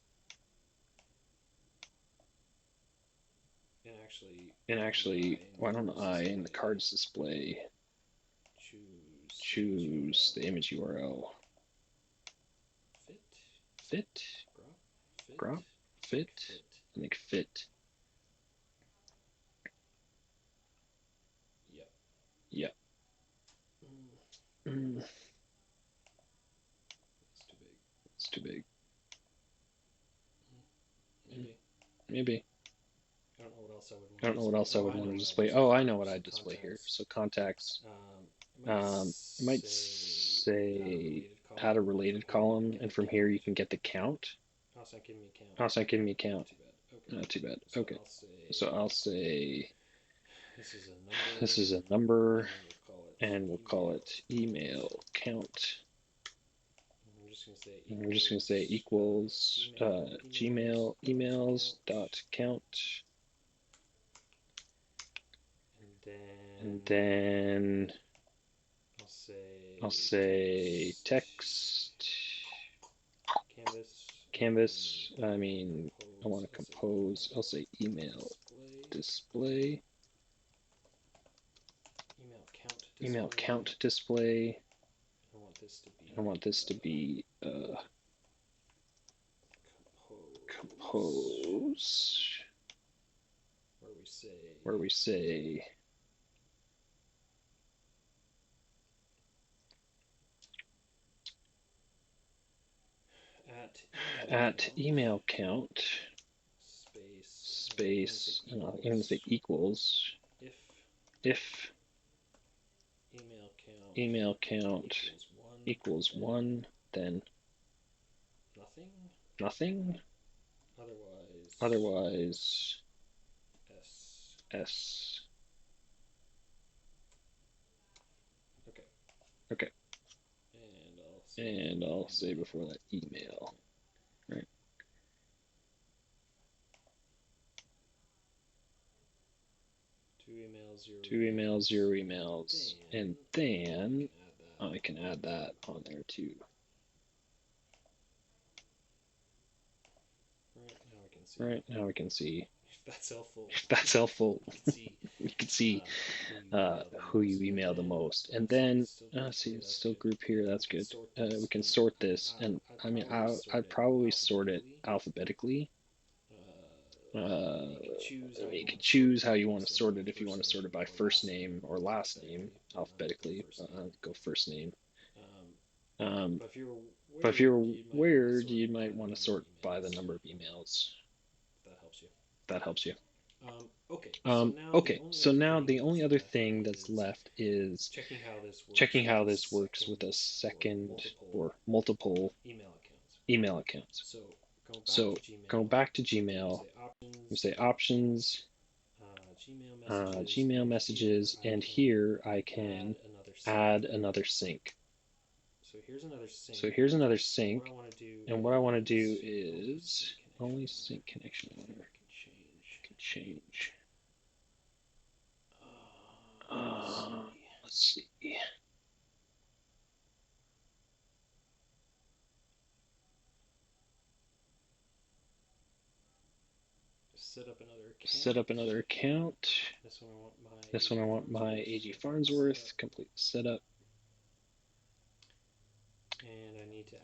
[SPEAKER 1] And actually, why don't I, in the cards display, choose the image URL. Fit, grop, fit, I think fit. Yep. It's too big. Maybe. I don't know what else I would want to display. Oh, I know what I'd display here. So contacts. It might say add a related column, and from here you can get the count. Oh, it's not giving me a count. Not too bad. Okay. So I'll say this is a number, and we'll call it email count. And we're just going to say equals Gmail emails dot count. And then I'll say text, canvas, I mean, I want to compose, I'll say email display, email count display. I want this to be compose, where we say at email count space, and I'm going to say equals if email count equals 1, then nothing. Otherwise, S. Okay. And I'll say before that email, right? Two emails, 0 emails, and then I can add that on there too. Right, now we can see. If that's helpful, you can see who you email the most. And then, see, it's still group here, that's good. We can sort this, and I mean, I'd probably sort it alphabetically. You can choose how you want to sort it. If you want to sort it by first name or last name alphabetically, go first name. But if you're weird, you might want to sort by the number of emails. That helps you. Okay, so now the only other thing that's left is checking how this works with a second or multiple email accounts. So go back to Gmail, you say options, Gmail messages, and here I can add another sync. So here's another sync, and what I want to do is only sync connection owner can change. Let's see. set up another account.
[SPEAKER 2] This one I want my AG Farnsworth
[SPEAKER 1] Complete setup.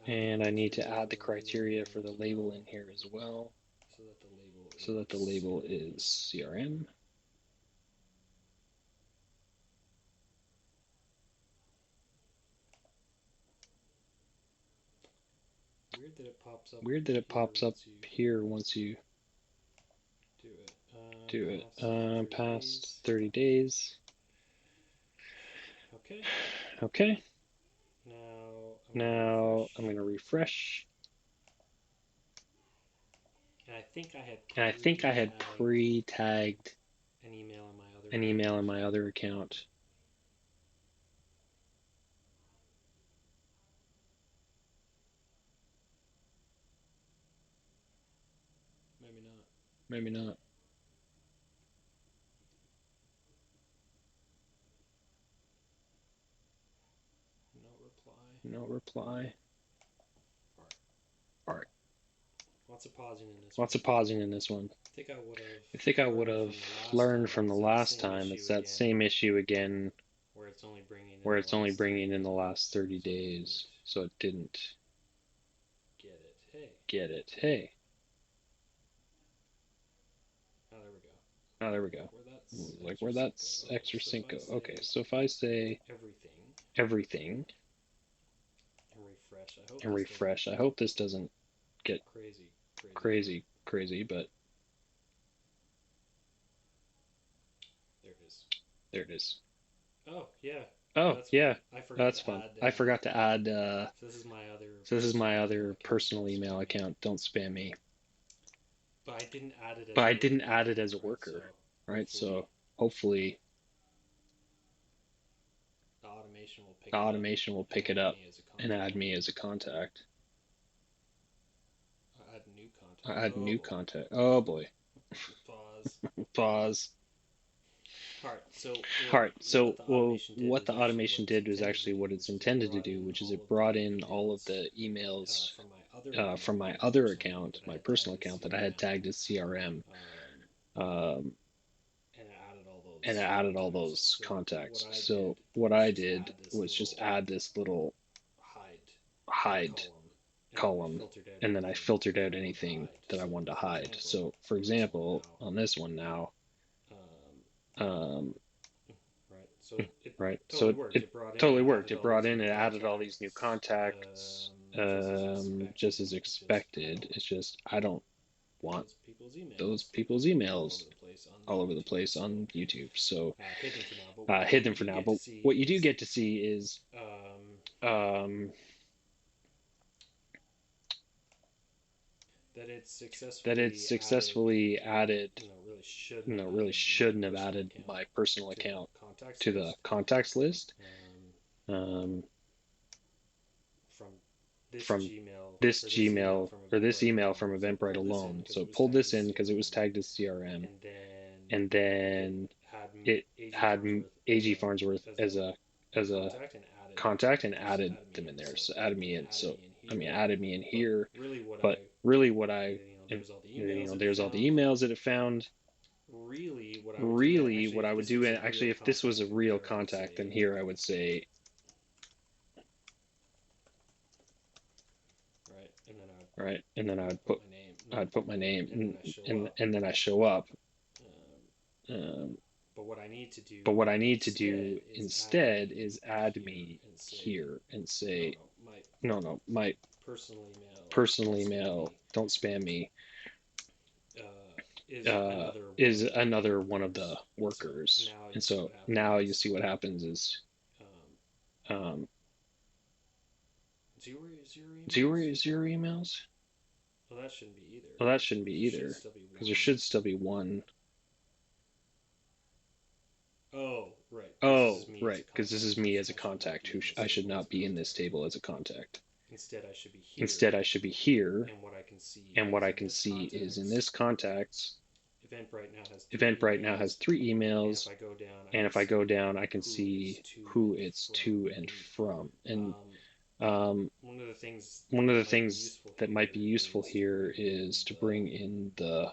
[SPEAKER 2] and I need to add the
[SPEAKER 1] criteria
[SPEAKER 2] criteria
[SPEAKER 1] for the label in here as well,
[SPEAKER 2] so that the label
[SPEAKER 1] is CRM.
[SPEAKER 2] weird that it pops up
[SPEAKER 1] Here once you
[SPEAKER 2] do it.
[SPEAKER 1] Past 30 days.
[SPEAKER 2] Okay.
[SPEAKER 1] Okay.
[SPEAKER 2] Now
[SPEAKER 1] I'm going to refresh.
[SPEAKER 2] And
[SPEAKER 1] I think I had pre-tagged
[SPEAKER 2] an
[SPEAKER 1] an email in my other account. Maybe not. No reply. All right.
[SPEAKER 2] Lots of
[SPEAKER 1] pausing in this one.
[SPEAKER 2] I think I would have
[SPEAKER 1] Learned from the last time. It's that same issue again
[SPEAKER 2] where
[SPEAKER 1] it's only bringing in the last 30 days. So it didn't get it. Hey. Oh, there we go. Like where that's extra sync go. Okay, so if I say everything and refresh, I hope this doesn't get crazy, but there it is.
[SPEAKER 2] Oh yeah.
[SPEAKER 1] Oh yeah, that's fun. I forgot
[SPEAKER 2] to
[SPEAKER 1] to add.
[SPEAKER 2] So
[SPEAKER 1] This is my other personal email account. Don't spam me.
[SPEAKER 2] But
[SPEAKER 1] I didn't add it as a worker, right? So hopefully
[SPEAKER 2] the automation will
[SPEAKER 1] the automation will pick it up and add me as a contact. Add new contact. Oh boy. Pause. All right. So what the automation did was actually what it's intended to do, which is it brought in all of the emails from my other account, my personal account that I had tagged as CRM, um, and it added all those contacts. So what I did was just add this little hide column, and then I filtered out anything that I wanted to hide. So for example, on this one now, um, right, so it totally worked. It brought in, it added all these new contacts, just as expected. It's just I don't want those people's emails all over the place on YouTube. So hid them for now. But what you do get to see is that it's successfully added. Really shouldn't have added my personal account to the contacts list. From this Gmail or this email from Eventbrite alone. So it pulled this in because it was tagged as CRM, and then it had AG Farnsworth as a contact and added them in there. So added me in. So I mean, added me in here. But really, what I and, there's all the emails that it found. Really, what I would do, and actually, if this was a real contact, then here I would say. Right, and then I'd put my name, and then I show up. But what I need to do instead is add me here and say, no, my personal email, don't spam me, is another one of the workers. And so now you see what happens is, zero emails?
[SPEAKER 2] Well, that shouldn't be either.
[SPEAKER 1] Well, that shouldn't be either, because there should still be one.
[SPEAKER 2] Oh, right.
[SPEAKER 1] Oh, right, because this is me as a contact who I should not be in this table as a contact.
[SPEAKER 2] Instead, I should be here.
[SPEAKER 1] And what I can see is in this contacts,
[SPEAKER 2] Eventbrite now has 3 emails.
[SPEAKER 1] And if I go down, I can see who it's to and from. And one of the things that might be useful here is to bring in the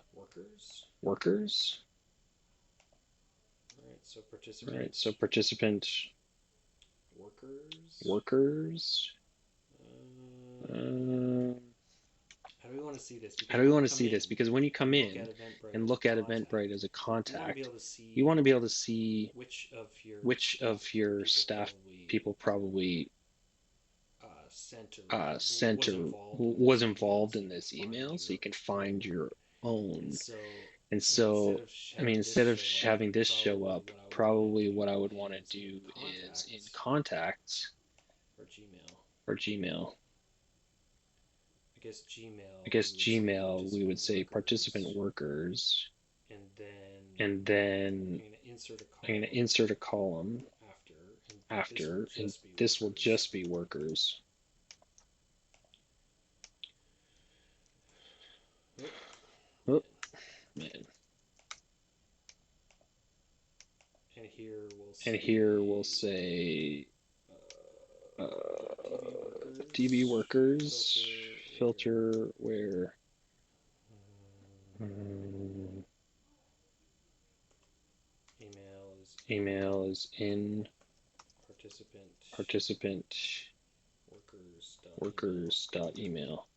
[SPEAKER 1] workers.
[SPEAKER 2] All right, so
[SPEAKER 1] participant workers.
[SPEAKER 2] How do we want to see this?
[SPEAKER 1] How do we want to see this? Because when you come in and look at Eventbrite as a contact, you want to be able to see which of your staff people probably sent or was involved in this email, so you can find your own. And so, I mean, instead of having this show up, probably what I would want to do is in contacts or Gmail. I guess Gmail, we would say participant workers, and then I'm going to insert a column after, and this will just be workers. Oh, man. And here we'll say DB workers, filter where email is in participant workers.email.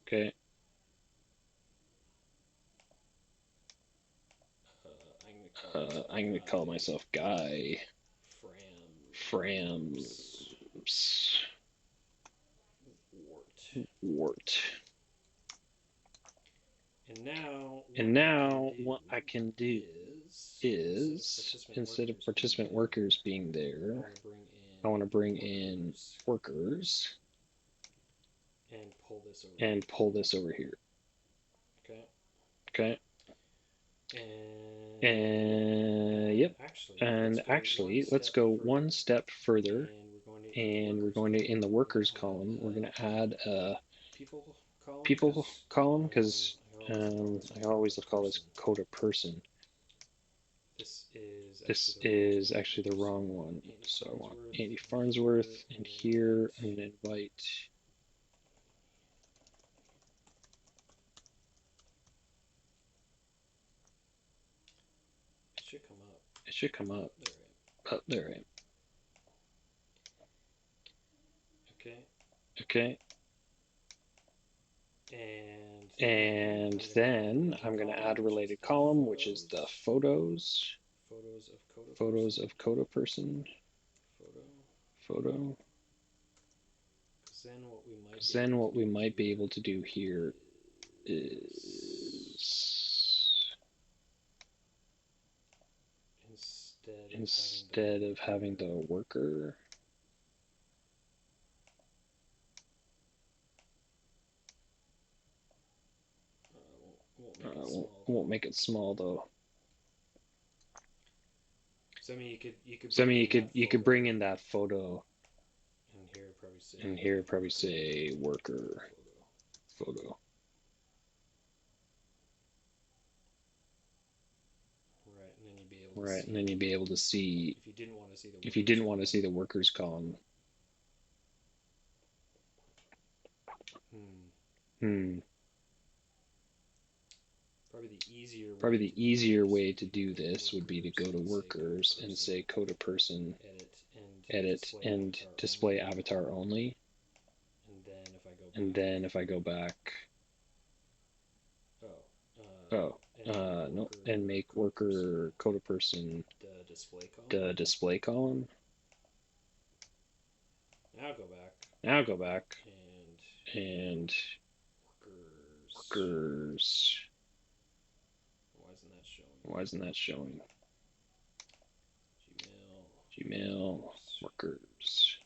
[SPEAKER 1] Okay. I'm going to call myself Guy Frams Wart. And now what I can do is, instead of participant workers being there, I want to bring in workers and pull this over here. Okay. And yep. And actually, let's go one step further, and we're going to, in the workers column, we're going to add a people column, because I always call this coda person. This is actually the wrong one. So I want Andy Farnsworth, and here I'm going to invite it should come up. Oh, there I am. Okay. And then I'm going to add a related column, which is the photos of coda person. Photo. Then what we might be able to do here is, instead of having the worker, won't make it small though. So I mean, you could bring in that photo, and here probably say worker photo. Right, and then you'd be able to see, if you didn't want to see the workers column. Probably the easier way to do this would be to go to workers and say coda person, edit, and display avatar only. And then if I go back, no, and make worker coda person the display column. Now go back and workers. Why isn't that showing? Gmail workers.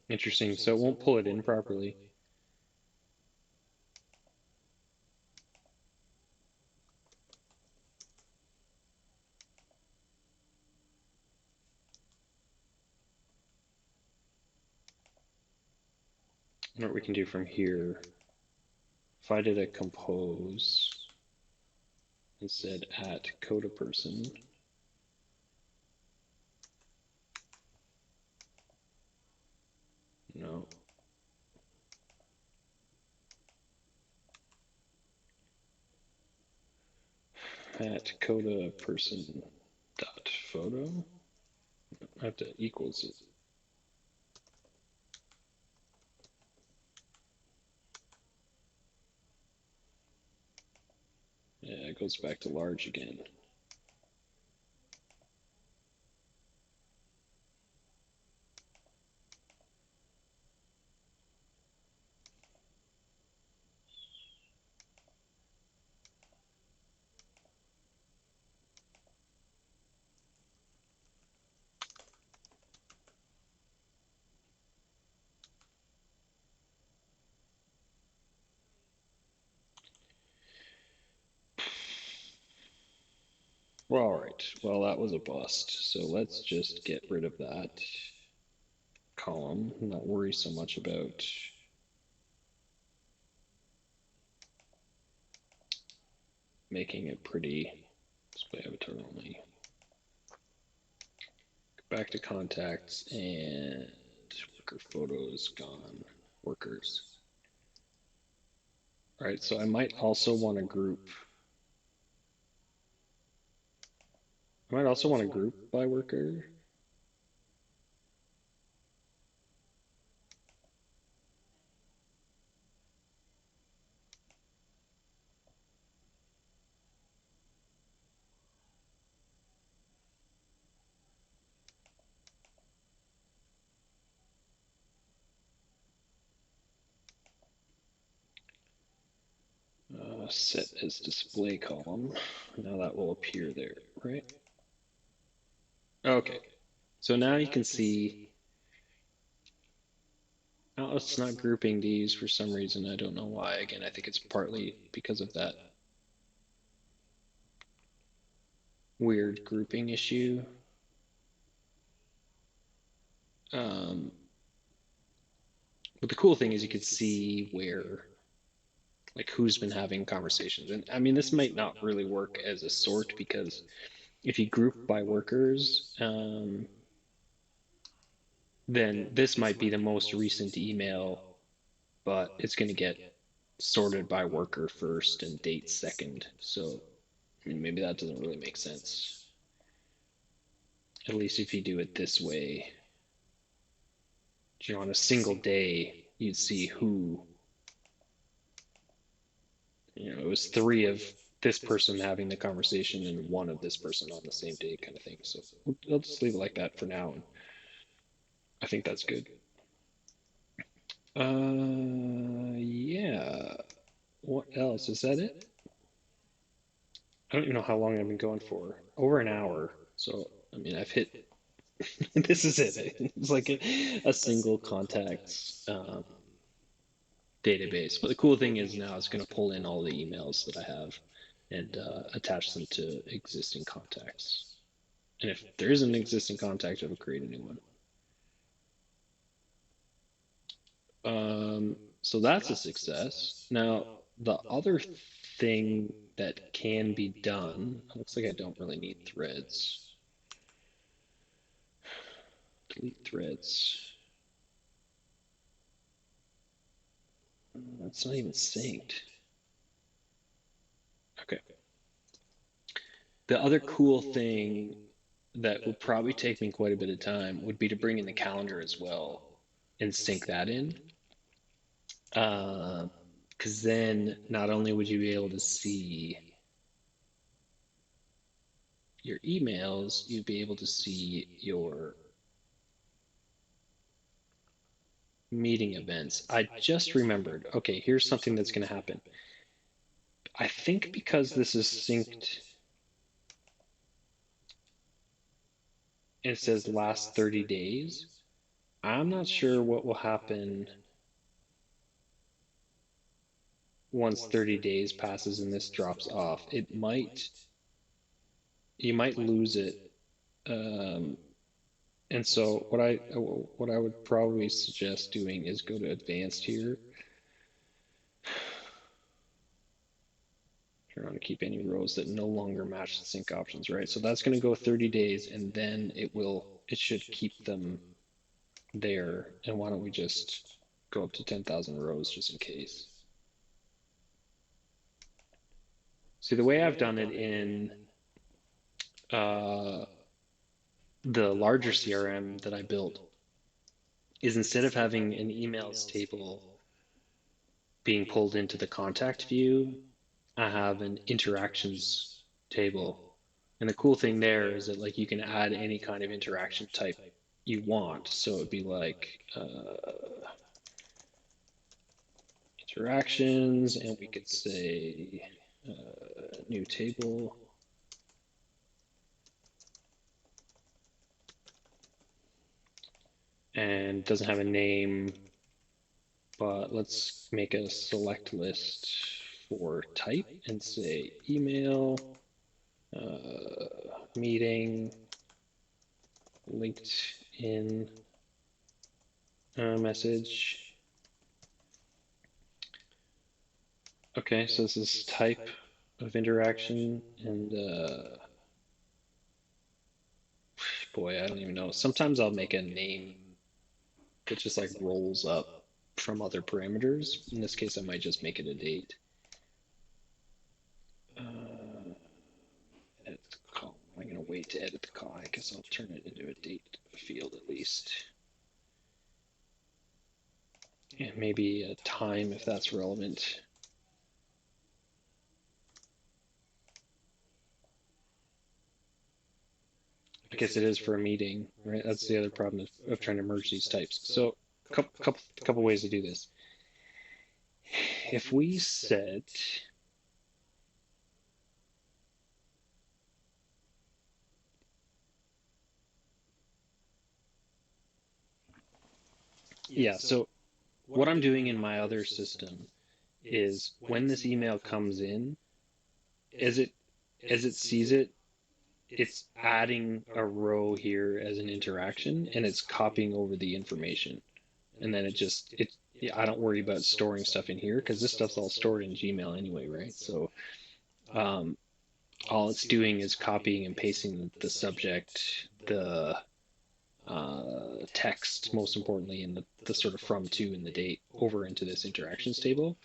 [SPEAKER 2] Interesting. So it won't pull it in properly. I know what we can do from here. If I did a compose and said at coda person, no. At coda person dot photo, I have to equals it. Yeah, it goes back to large again. Well, all right. Well, that was a bust. So let's just get rid of that column, not worry so much about making it pretty. Display avatar only. Back to contacts and worker photos gone. Workers. All right, so I might also want to group. I might also want to group by worker. Set as display column. Now that will appear there, right? Okay. So now you can see. Now it's not grouping these for some reason. I don't know why. Again, I think it's partly because of that weird grouping issue. But the cool thing is you can see where, like, who's been having conversations. And I mean, this might not really work as a sort because if you group by workers, then this might be the most recent email, but it's going to get sorted by worker first and date second. So, I mean, maybe that doesn't really make sense. At least if you do it this way, on a single day, you'd see who, it was three of this person having the conversation and one of this person on the same day kind of thing. So I'll just leave it like that for now. And I think that's good. Yeah. What else? Is that it? I don't even know how long I've been going for. Over an hour. So, I mean, I've hit. This is it. It's like a single contacts database. But the cool thing is now it's going to pull in all the emails that I have and attach them to existing contacts. And if there is an existing contact, it'll create a new one. So that's a success. Now, the other thing that can be done, looks like I don't really need threads. Delete threads. That's not even synced. Okay. The other cool thing that would probably take me quite a bit of time would be to bring in the calendar as well and sync that in. Because then not only would you be able to see your emails, you'd be able to see your meeting events. I just remembered, okay, here's something that's going to happen. I think because this is synced and it says last 30 days, I'm not sure what will happen once 30 days passes and this drops off. You might lose it. Um, and so what I would probably suggest doing is go to advanced here. Turn on to keep any rows that no longer match the sync options, right? So that's going to go 30 days and then it should keep them there. And why don't we just go up to 10,000 rows just in case. See, the way I've done it in uh, the larger CRM that I built is instead of having an emails table being pulled into the contact view, I have an interactions table. And the cool thing there is that like you can add any kind of interaction type you want. So it'd be like interactions, and we could say new table. And doesn't have a name, but let's make a select list for type and say email, meeting, linked in message. Okay, so this is type of interaction, and boy, I don't even know. Sometimes I'll make a name that just like rolls up from other parameters. In this case, I might just make it a date. Edit the column. I'm going to wait to edit the column. I guess I'll turn it into a date field at least. And maybe a time if that's relevant. I guess it is for a meeting, right? That's the other problem of trying to merge these types. So couple ways to do this. If we set so what I'm doing in my other system is when this email comes in, as it sees it, it's adding a row here as an interaction, and it's copying over the information. And then I don't worry about storing stuff in here because this stuff's all stored in Gmail anyway, right? So all it's doing is copying and pasting the subject, the text, most importantly, and the sort of from to and the date over into this interactions table.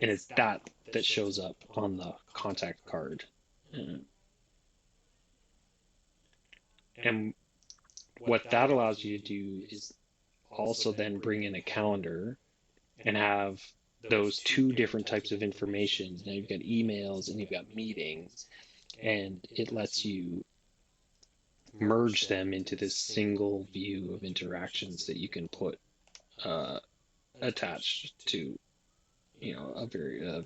[SPEAKER 2] And it's that shows up on the contact card. And what that allows you to do is also then bring in a calendar and have those two different types of information. Now you've got emails and you've got meetings, and it lets you merge them into this single view of interactions that you can put attached to,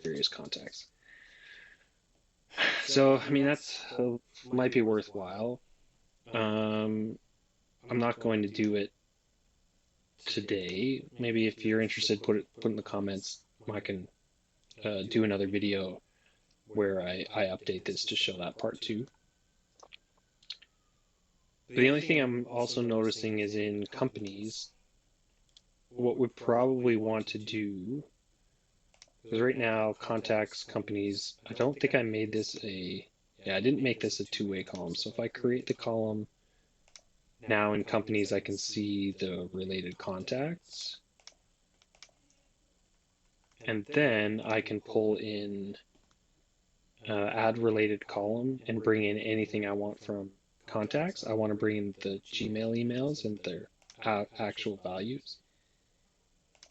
[SPEAKER 2] various contacts. So, I mean, that's might be worthwhile. I'm not going to do it today. Maybe if you're interested, put in the comments. I can do another video where I update this to show that part too. But the only thing I'm also noticing is in companies, what we probably want to do, because right now contacts, companies, I don't think I made this I didn't make this a two-way column. So if I create the column now in companies, I can see the related contacts. And then I can pull in add related column and bring in anything I want from contacts. I want to bring in the Gmail emails and their actual values.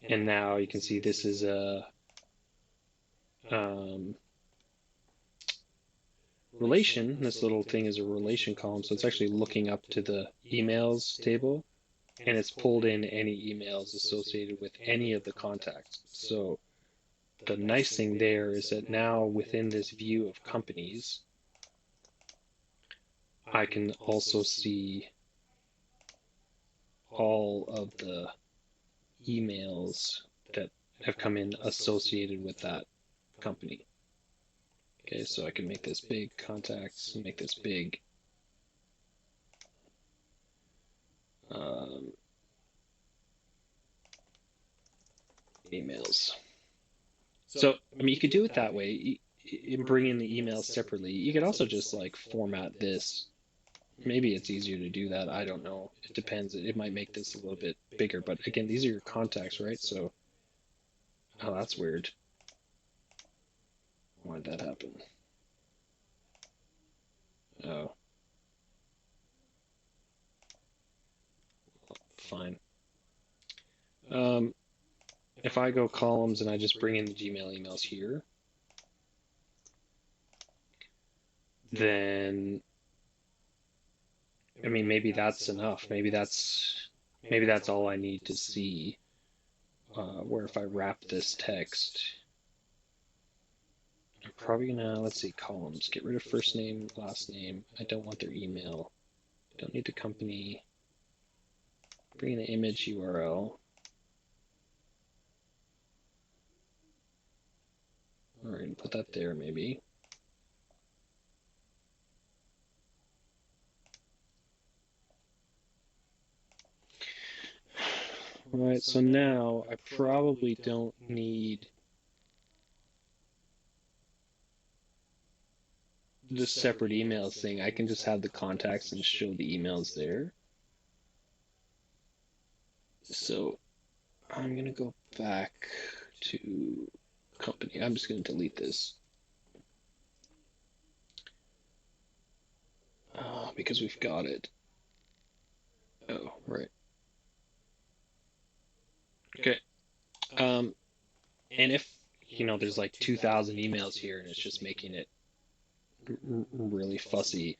[SPEAKER 2] And now you can see this is a relation. This little thing is a relation column. So it's actually looking up to the emails table, and it's pulled in any emails associated with any of the contacts. So the nice thing there is that now within this view of companies, I can also see
[SPEAKER 1] all of the emails that have come in associated with that company. Okay, so I can make this big contacts, make this big emails. So, I mean, you could do it that way and bring in the emails separately. You could also just like format this. Maybe it's easier to do that. I don't know. It depends. It might make this a little bit bigger. But again, these are your contacts, right? So, oh, that's weird. Why did that happen? Oh, fine. If I go columns and I just bring in the Gmail emails here, then I mean maybe that's enough. Maybe that's all I need to see. Where if I wrap this text, I'm probably gonna, let's see, columns. Get rid of first name, last name. I don't want their email. Don't need the company. Bring in the image URL. All right, put that there maybe. All right, so now I probably don't need the separate emails thing. I can just have the contacts and show the emails there. So I'm going to go back to company. I'm just going to delete this. Because we've got it. Oh, right. Okay. And if, there's like 2,000 emails here and it's just making it really fussy,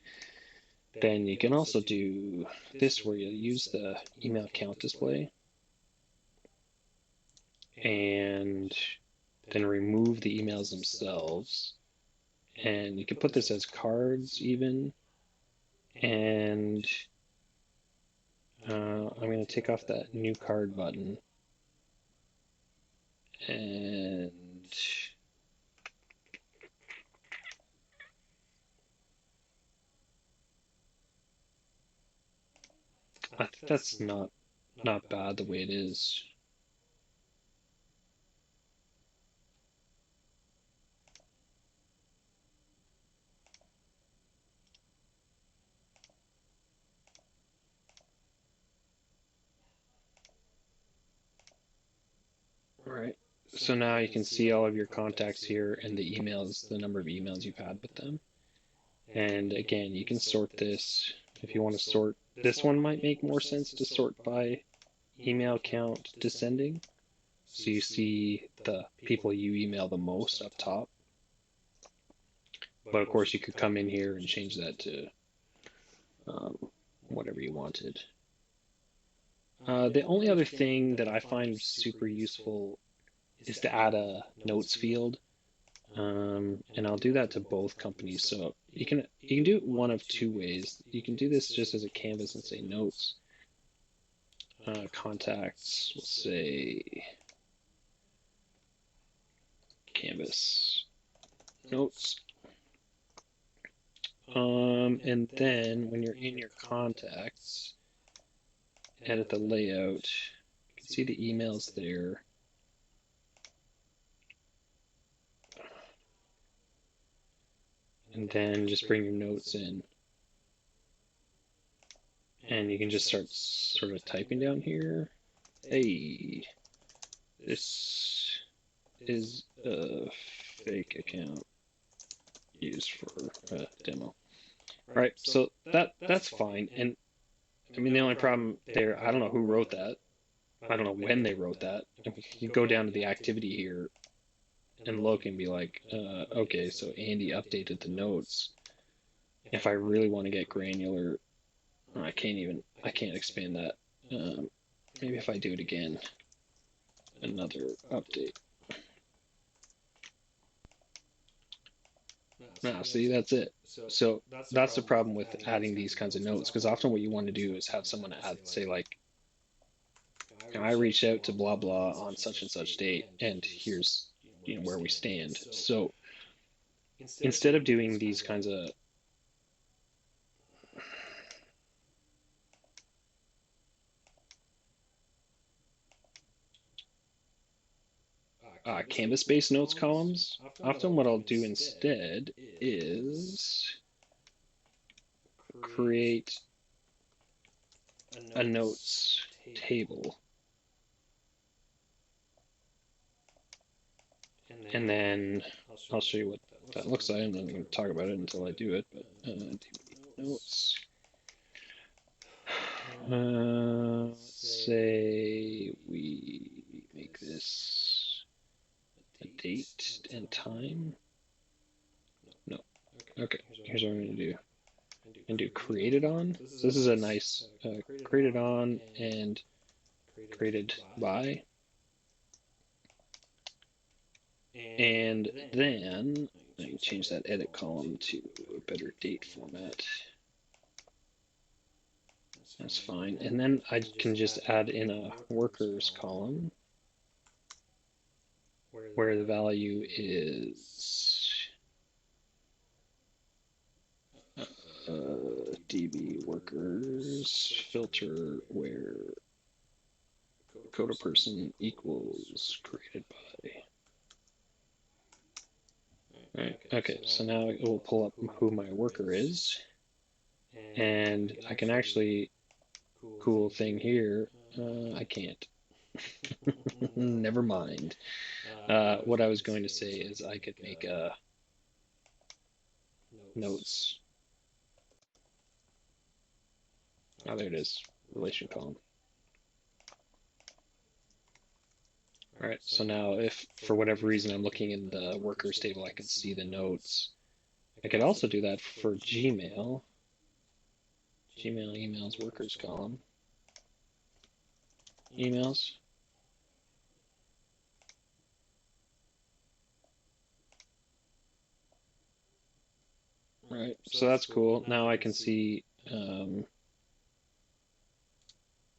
[SPEAKER 1] then you can also do this where you use the email count display and then remove the emails themselves. And you can put this as cards even. And I'm going to take off that new card button. And I think that's not bad the way it is. All right. So now you can see all of your contacts here and the emails, the number of emails you've had with them. And again, you can sort this if you want to sort. This one might make more sense to sort by email count descending. So you see the people you email the most up top. But of course, you could come in here and change that to whatever you wanted. The only other thing that I find super useful is to add a notes field. And I'll do that to both companies. So you can do it one of two ways. You can do this just as a canvas and say notes. Contacts, we'll say canvas notes. And then when you're in your contacts, edit the layout. You can see the emails there. And then just bring your notes in. And you can just start sort of typing down here. Hey, this is a fake account used for a demo. All right, so that's fine. And I mean, the only problem there, I don't know who wrote that. I don't know when they wrote that. You go down to the activity here and look and be like, okay, so Andy updated the notes. If I really want to get granular, I can't expand that. Maybe if I do it again, another update. Now, see, that's it. So that's the problem with adding these kinds of notes, because often what you want to do is have someone add, say, like, I reached out to blah blah on such and such date, and here's where we stand. So instead of doing these kinds of canvas-based notes columns, often what I'll do instead is create a notes table. And then I'll show you what that looks like. I'm not going to talk about it until I do it. But notes. Let's say we make this a date and time. No. Okay. Here's what I'm going to do. And do created on. So this is a nice created on and created by. And then I can change that edit column to a better date format. That's fine. And then I can just add in a workers column where the value is DB workers filter where coda person equals created by. Right. Okay, so now it will pull up who my worker is, and I can actually, cool thing here, I can't. Never mind. What I was going to say is I could make a notes. Oh, there it is, relation column. All right, so now if for whatever reason I'm looking in the workers table, I can see the notes. I could also do that for Gmail. Gmail emails workers column. Emails. Right, so that's cool. Now I can see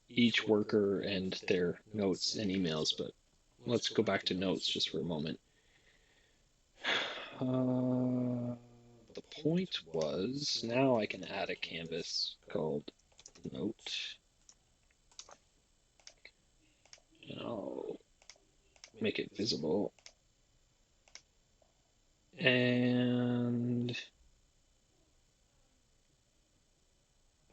[SPEAKER 1] each worker and their notes and emails, but let's go back to notes just for a moment. The point was, now I can add a canvas called note. And I'll make it visible. And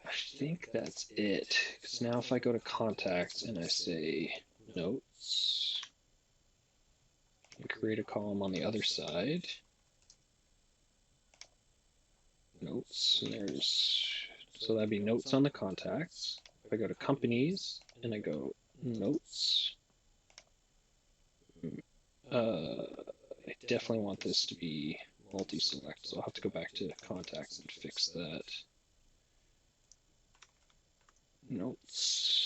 [SPEAKER 1] I think that's it. Because now if I go to contacts and I say notes, and create a column on the other side. Notes, and so that'd be notes on the contacts. If I go to companies and I go notes, I definitely want this to be multi-select, so I'll have to go back to contacts and fix that. Notes.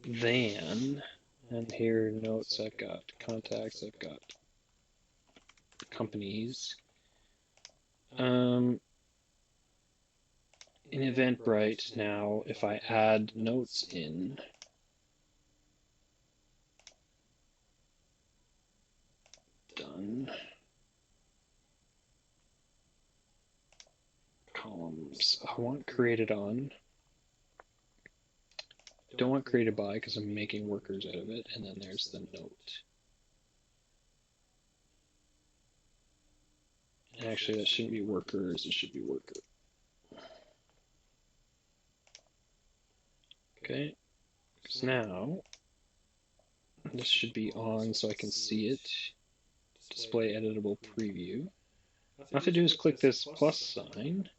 [SPEAKER 1] Then, and here notes, I've got contacts, I've got companies. In Eventbrite now, if I add notes in, done. Columns, I want created on. Don't want created by because I'm making workers out of it, and then there's the note. Actually, that shouldn't be workers, it should be worker. Okay, so now this should be on so I can see it. Display editable preview. All I have to do is click this plus sign,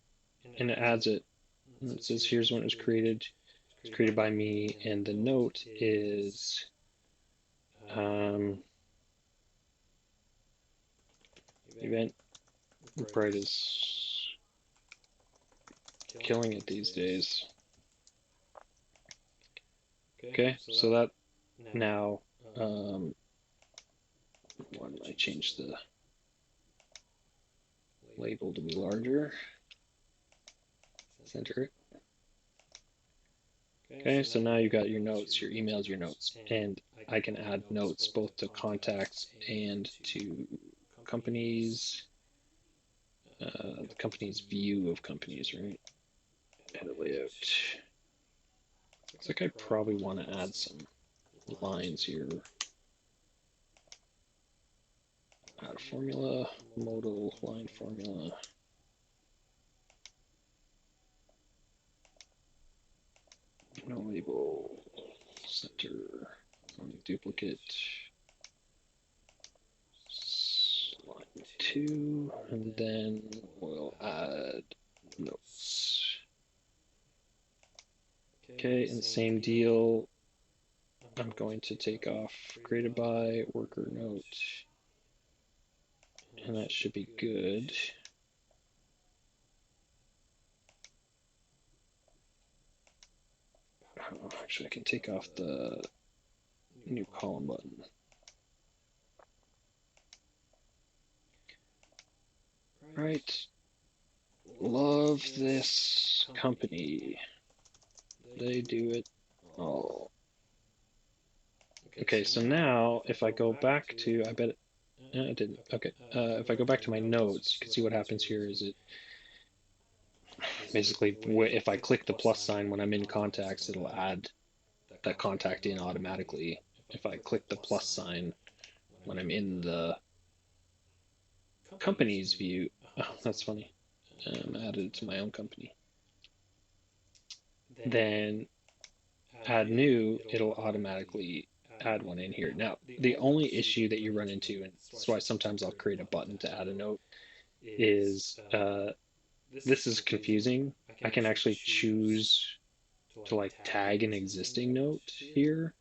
[SPEAKER 1] and it adds it. And it says here's when it was created. It's created by me, and the note is Eventbrite is killing it these days. Okay, so that now, why did I change the label to be larger? center it. Okay, so now you've got your notes, your emails, your notes, and I can add notes both to contacts and to companies, the company's view of companies, right? Edit layout. Looks like I probably want to add some lines here. Add a formula, modal line formula. No label, center, only duplicate. Line 2, and then we'll add notes. Okay, and same deal. I'm going to take off created by worker note, and that should be good. Oh, actually, I can take off the new column button. Right. Love this company. They do it all. Okay, so now if I go back to, I bet it didn't. Okay, if I go back to my notes, you can see what happens here is it basically, if I click the plus sign when I'm in contacts, it'll add that contact in automatically. If I click the plus sign when I'm in the company's view, oh, that's funny. Added it to my own company. Then add new, it'll automatically add one in here. Now, the only issue that you run into, and that's why sometimes I'll create a button to add a note, is this is confusing. I can actually choose to like tag an existing note here.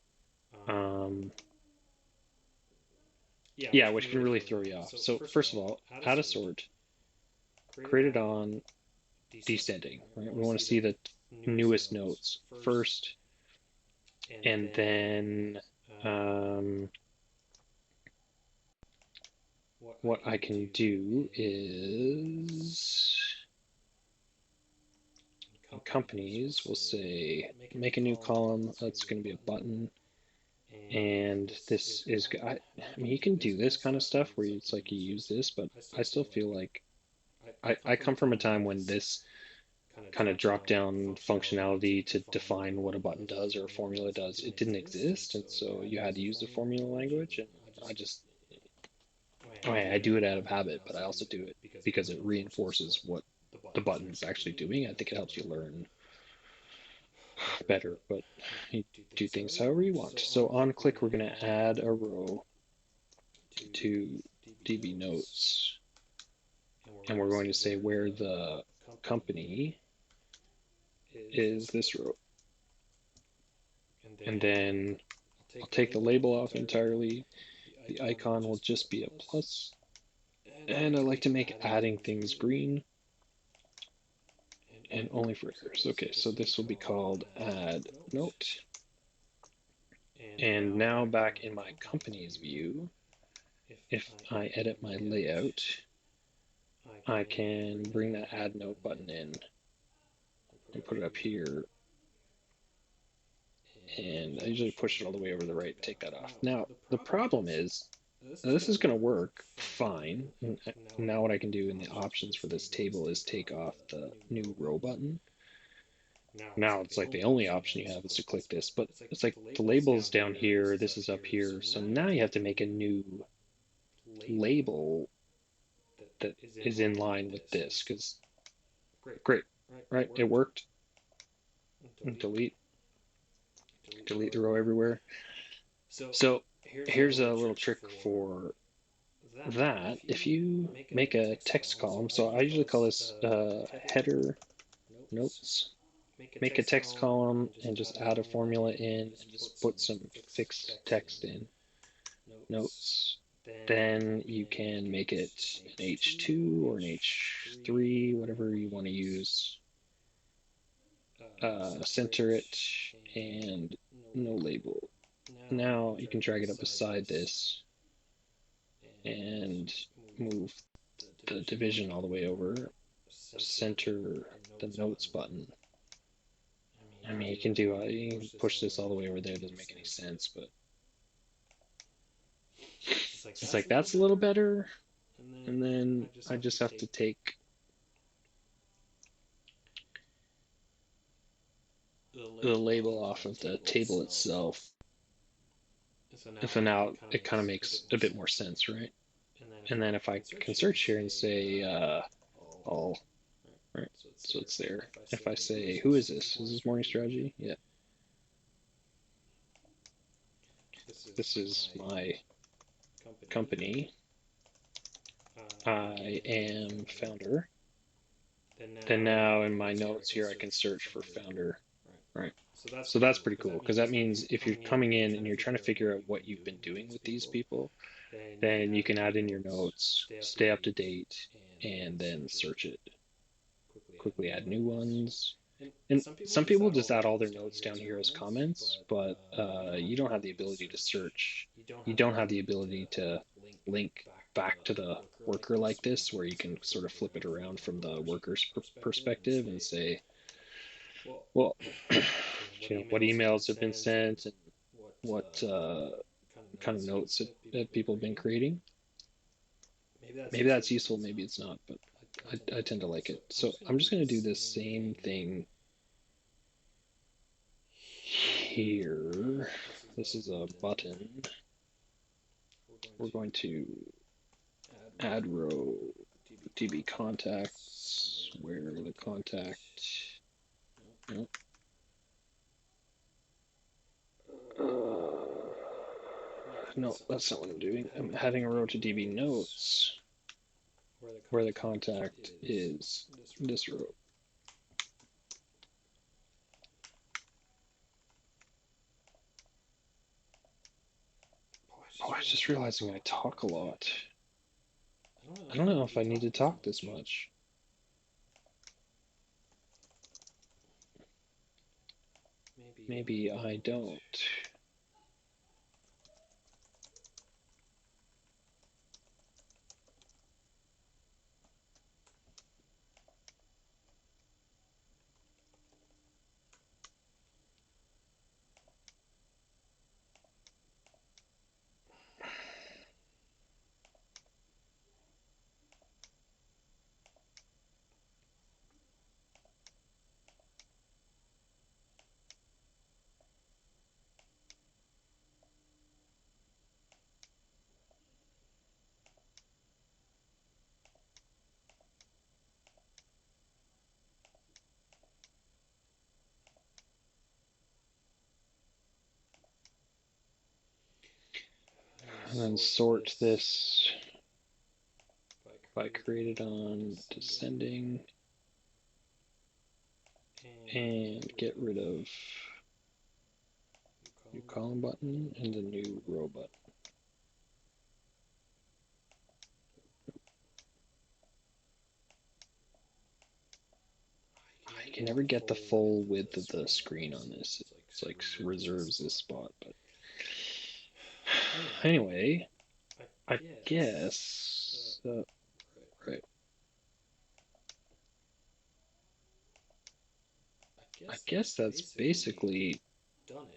[SPEAKER 1] Yeah, which can really throw you off. So first of all, add a sort, create it on descending. Right? We want to see the newest notes first, and then what I can do is in companies, we'll say make a new column. That's going to be a button. And this is, I mean, you can do this kind of stuff where it's like you use this, but I still feel like I come from a time when this kind of drop down functionality to define what a button does or a formula does, it didn't exist. And so you had to use the formula language. And I just, I do it out of habit, but I also do it because it reinforces what the button's actually doing. I think it helps you learn better, but you do things however you want. So on click, we're going to add a row to DB notes, and we're going to say where the company is this row. And then I'll take the label off entirely. The icon will just be a plus. And I like to make adding things green and only for errors. Okay, so this will be called add note. And now back in my company's view, if I edit my layout, I can bring that add note button in and put it up here. And I usually push it all the way over to the right, take that off. Now, the problem is, this is going to work fine. Now what I can do in the options for this table is take off the new row button. Now it's like the only option you have is to click this, but it's like the label's down here, this is up here, so now you have to make a new label that is in line with this, because great, right, it worked. Delete the row everywhere. So here's a little trick for that. If you make a text column, so I usually call this header notes. Make a text column and just add a formula in and just put some fixed text in. Notes. Then you can make it an H2 or an H3, whatever you want to use. Center it and no label. Now you can drag it up beside this and move the division all the way over. Center the notes button. I mean, you can push this all the way over there. It doesn't make any sense, but it's like that's a little better. And then I just have to take the label off of the table itself. And so now it kind of makes a bit more sense, right? And then if I can search here and say all, right? So it's there. If I say, who is this? Is this Morning Strategy? Yeah. This is my company. I am founder. Then now in my notes here, I can search for founder, right? So that's pretty cool because that means if you're coming in and you're trying to figure out what you've been doing with these people, then you can add in your notes, stay up to date, and then search it. Quickly add new ones. And some people just add all their notes down here as comments, but you don't have the ability to search. You don't have the ability to link back to the worker like this, where you can sort of flip it around from the worker's perspective and say, well, what emails have been sent and what kind of notes that people have been creating. Maybe that's useful, maybe it's not, but I tend to like it. So I'm just going to do this same thing here. This is a button. We're going to add row DB contacts, where the contact. No, that's not what I'm doing. I'm adding a row to DB notes, where the contact is this row. Oh, I was just realizing I talk a lot. I don't know if I need to talk this much. Maybe I don't. And then sort this by created on descending and get rid of new column button and the new row button. I can never get the full width of the screen on this. It's like reserves this spot, but anyway, I guess right. I guess that's basically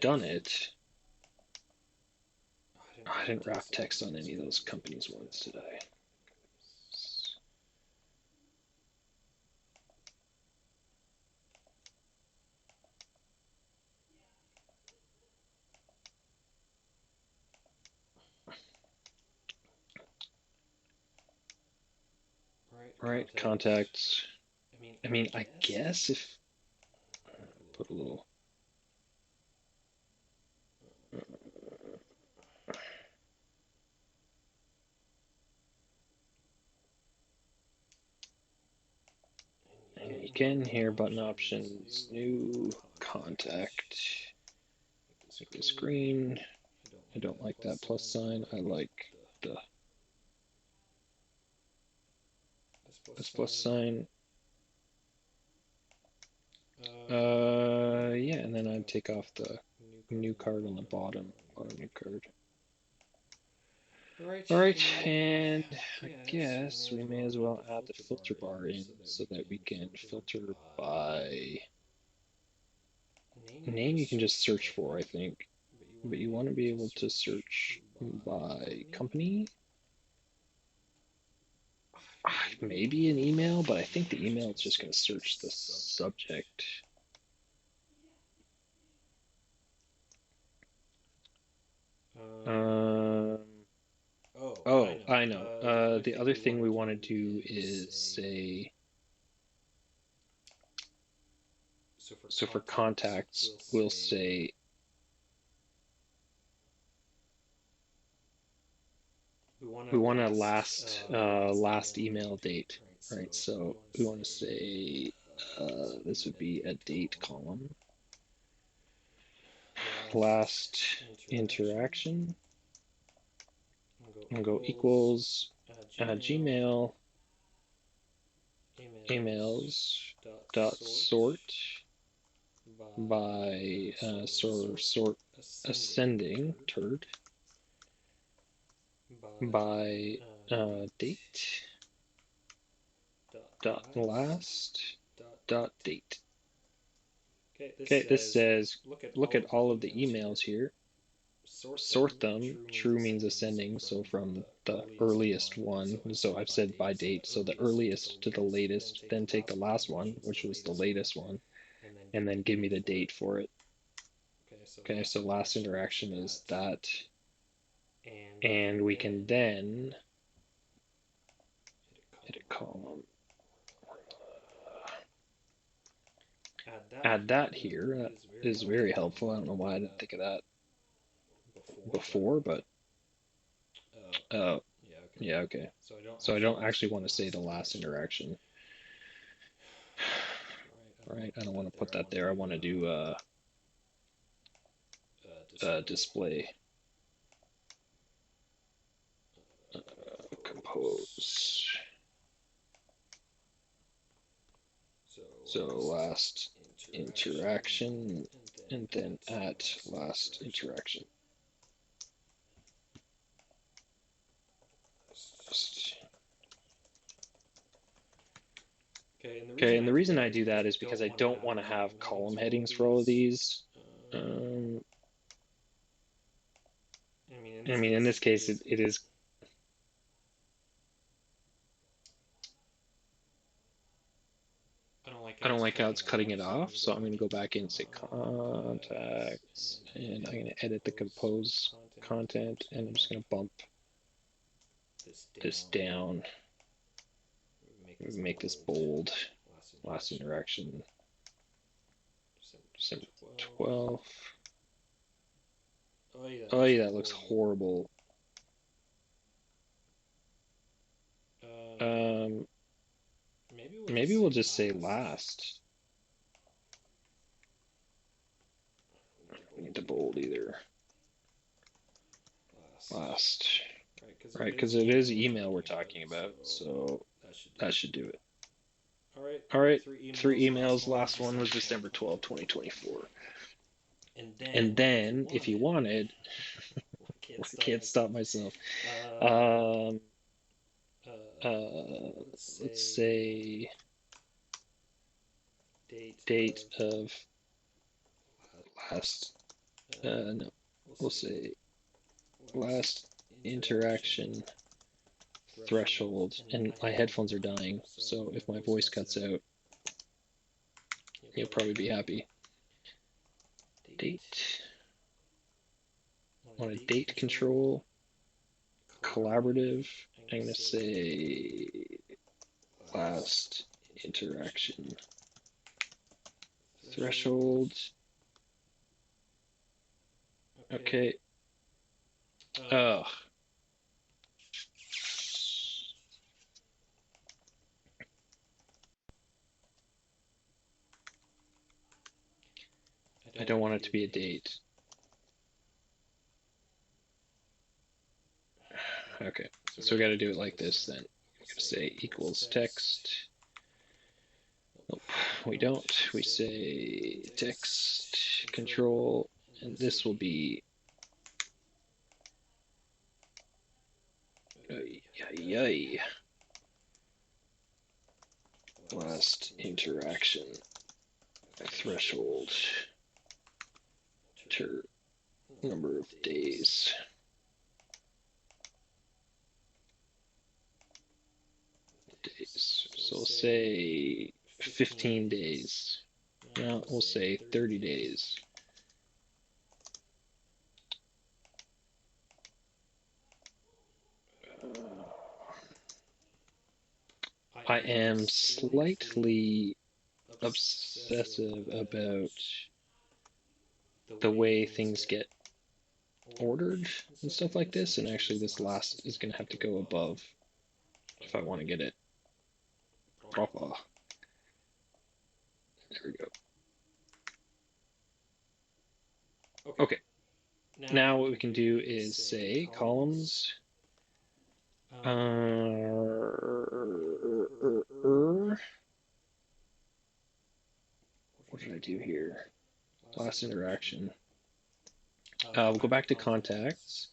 [SPEAKER 1] done it. I didn't wrap text on any of those companies ones today. Right, contacts. I mean, I guess if put a little. And you can hear button options, new contact. Make this green. I don't like that plus sign. I like this plus sign. Yeah, and then I'd take off the new card on the bottom new card. All right, and I guess we may as well add the filter bar in so that we can filter by name. You can just search for, I think, but you want to be able to search by company. Maybe an email, but I think the email is just going to search the subject. Oh, I know. The other thing we want to do is say, so for contacts, we'll say, we want a last email date, right? So we want to say this would be a date column. Last interaction. And go equals Gmail emails dot sort by sort ascending turd by date dot last dot date. Okay, this says look at all of the emails here, sort them. True means ascending, so from the earliest one, so I've said by date, so the earliest to the latest, then take the last one, which was the latest one, and then give me the date for it. Okay, so last interaction is that, and we can then hit a column, add that here. That is very helpful. I don't know why I didn't think of that before, but yeah, okay. So I don't actually want to say the last interaction. All right, I don't want to put that there. I want to do display compose. So last interaction, and then at last interaction. Okay, and the reason I do that is because I don't want to have column headings for all of these. I mean, in this case, it is. I don't like how it's cutting it off, so I'm going to go back in and say contacts, and I'm going to edit the compose content, and I'm just going to bump this down. Make this bold. Last interaction, December 12th. Oh yeah, that looks horrible. Maybe we'll just say last. I don't need the bold either. Last. Right, because it is email we're talking about, so that should do it. All right, 3 emails. Last one was December 12, 2024. And then, if you wanted, I can't stop myself. Let's say date of last, no, we'll say last interaction threshold, and my headphones are dying, so if my voice cuts out, you'll probably be happy. Date, on a date control, collaborative, I'm going to say last interaction threshold. Okay. Ugh. I don't want it to be a date. Okay, so we got to do it like this then. We're going to say equals text. Nope, we don't. We say text control, and this will be
[SPEAKER 2] Yay. Last interaction. Threshold. Number of days. So we'll say 15 days. No, we'll say 30 days. I am slightly obsessive about the way things get ordered and stuff like this, and actually this last is going to have to go above if I want to get it proper. There we go. Okay. Now what we can do is say columns. What did I do here? Last interaction. We'll go back to contacts.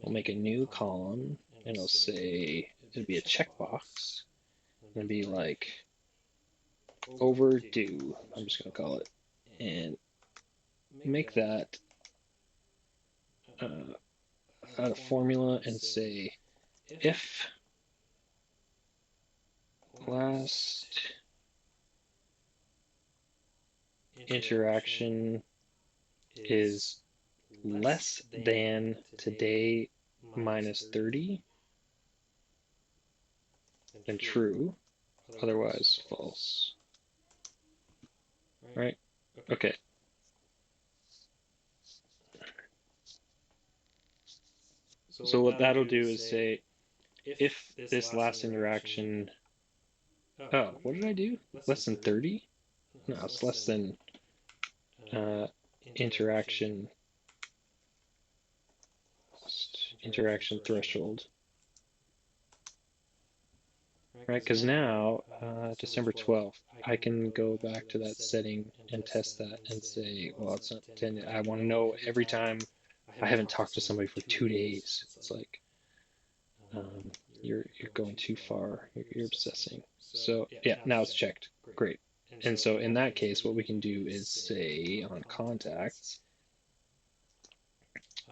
[SPEAKER 2] We'll make a new column, and it'll say, it'll be a checkbox. It'll be like overdue, I'm just going to call it, and make that add a formula and say if last interaction is less than today minus 30, then true, otherwise false. Right? Okay. So what that'll do is say, if this last interaction, oh, what did I do? Less than 30? No, it's less than interaction threshold. Right, because now, December 12th, I can go back to that setting and test that and say, well, it's not 10. I want to know every time I haven't talked to somebody for 2 days. It's like, you're going too far. You're obsessing. So yeah, now it's checked. Great. And so in that case, what we can do is say on contacts,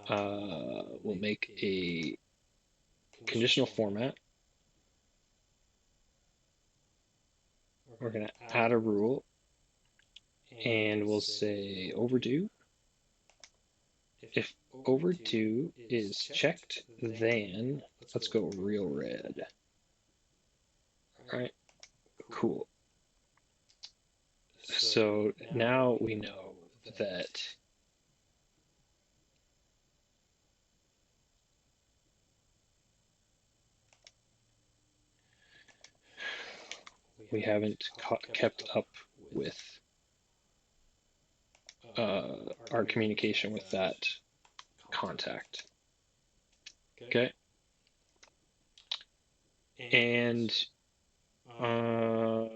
[SPEAKER 2] we'll make a conditional format. We're going to add a rule, and we'll say overdue. If overdue is checked, then let's go real red. All right, cool. So now we know that we haven't kept up with our communication with that contact. Okay. And the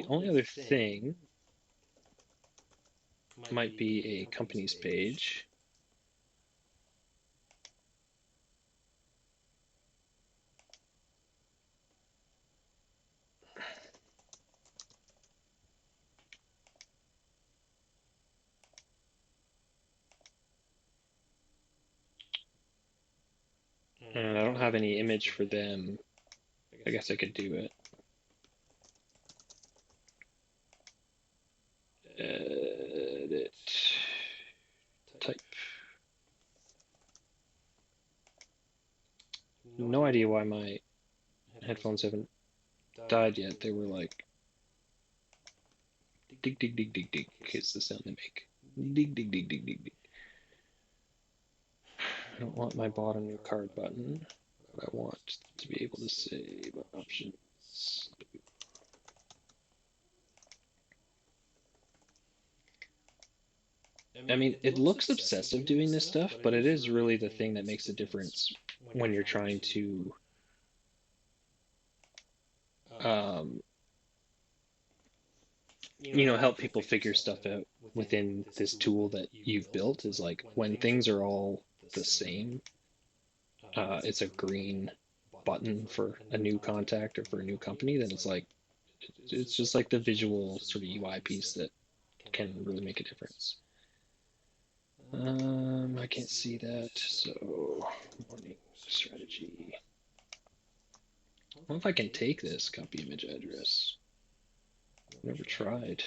[SPEAKER 2] only other thing might be a company's page. And I don't have any image for them. I guess I could do it. Edit. Type. No idea why my headphones haven't died yet. They were like dig dig dig dig dig is the sound they make. Dig dig dig dig dig dig. I don't want my bottom new card button, but I want to be able to save options. I mean, it looks obsessive doing this stuff, but it is really the thing that makes a difference when you're trying to help people figure stuff out within this tool that you've built. Is like when things are all the same, it's a green button for a new contact or for a new company, then it's just like the visual sort of UI piece that can really make a difference. I can't see that, so morning strategy. I don't know if I can take this copy image address. Never tried.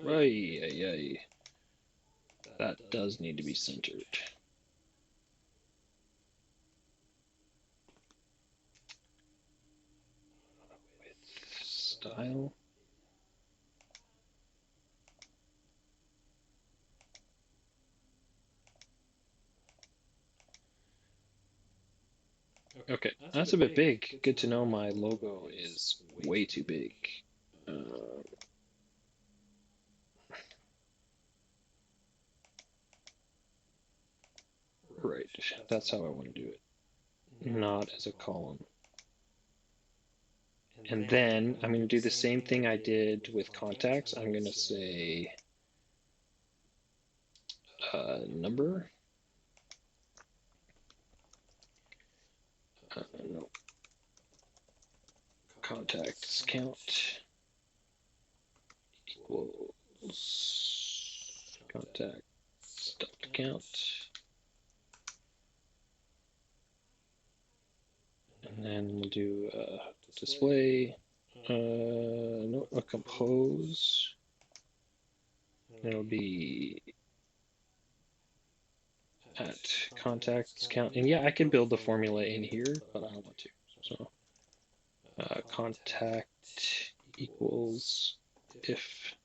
[SPEAKER 2] Ay, ay, ay. That does need to be centered. With style. Okay, that's a bit big. Good to know my logo is way too big. Right, that's how I want to do it. Not as a column. And then I'm going to do the same thing I did with contacts. I'm going to say number. No. Contacts count equals contacts dot count. And then we'll do display. No, a compose. It'll be at contacts count. And yeah, I can build the formula in here, but I don't want to. So contact equals if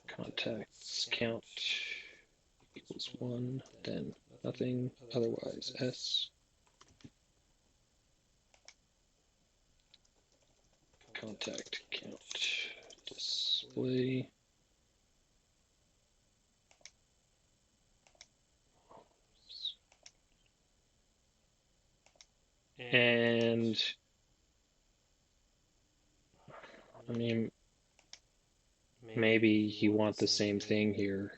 [SPEAKER 2] contacts count equals 1, then nothing, otherwise S. Contact count display. And I mean, maybe you want the same thing here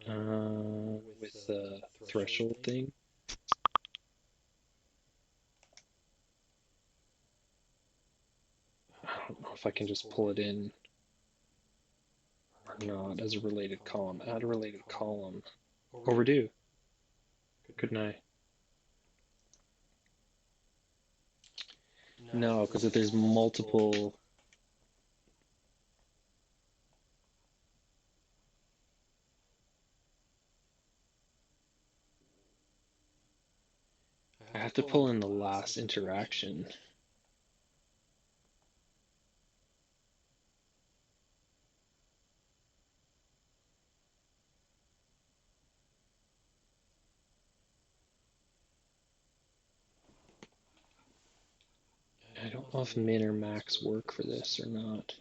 [SPEAKER 2] with the threshold thing. I don't know if I can just pull it in or not as a related column. Add a related column. Overdue. Couldn't I? No, because if there's multiple. I have to pull in the last interaction. I don't know if min or max work for this or not.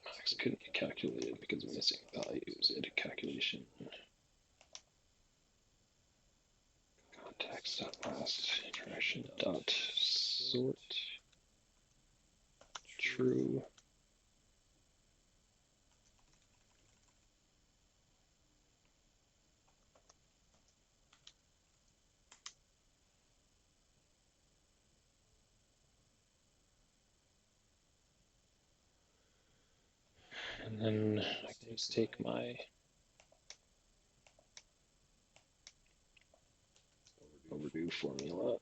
[SPEAKER 2] Max couldn't be calculated because of missing values. Edit calculation. Contacts dot last interaction dot sort true. And then I can just take my overdue formula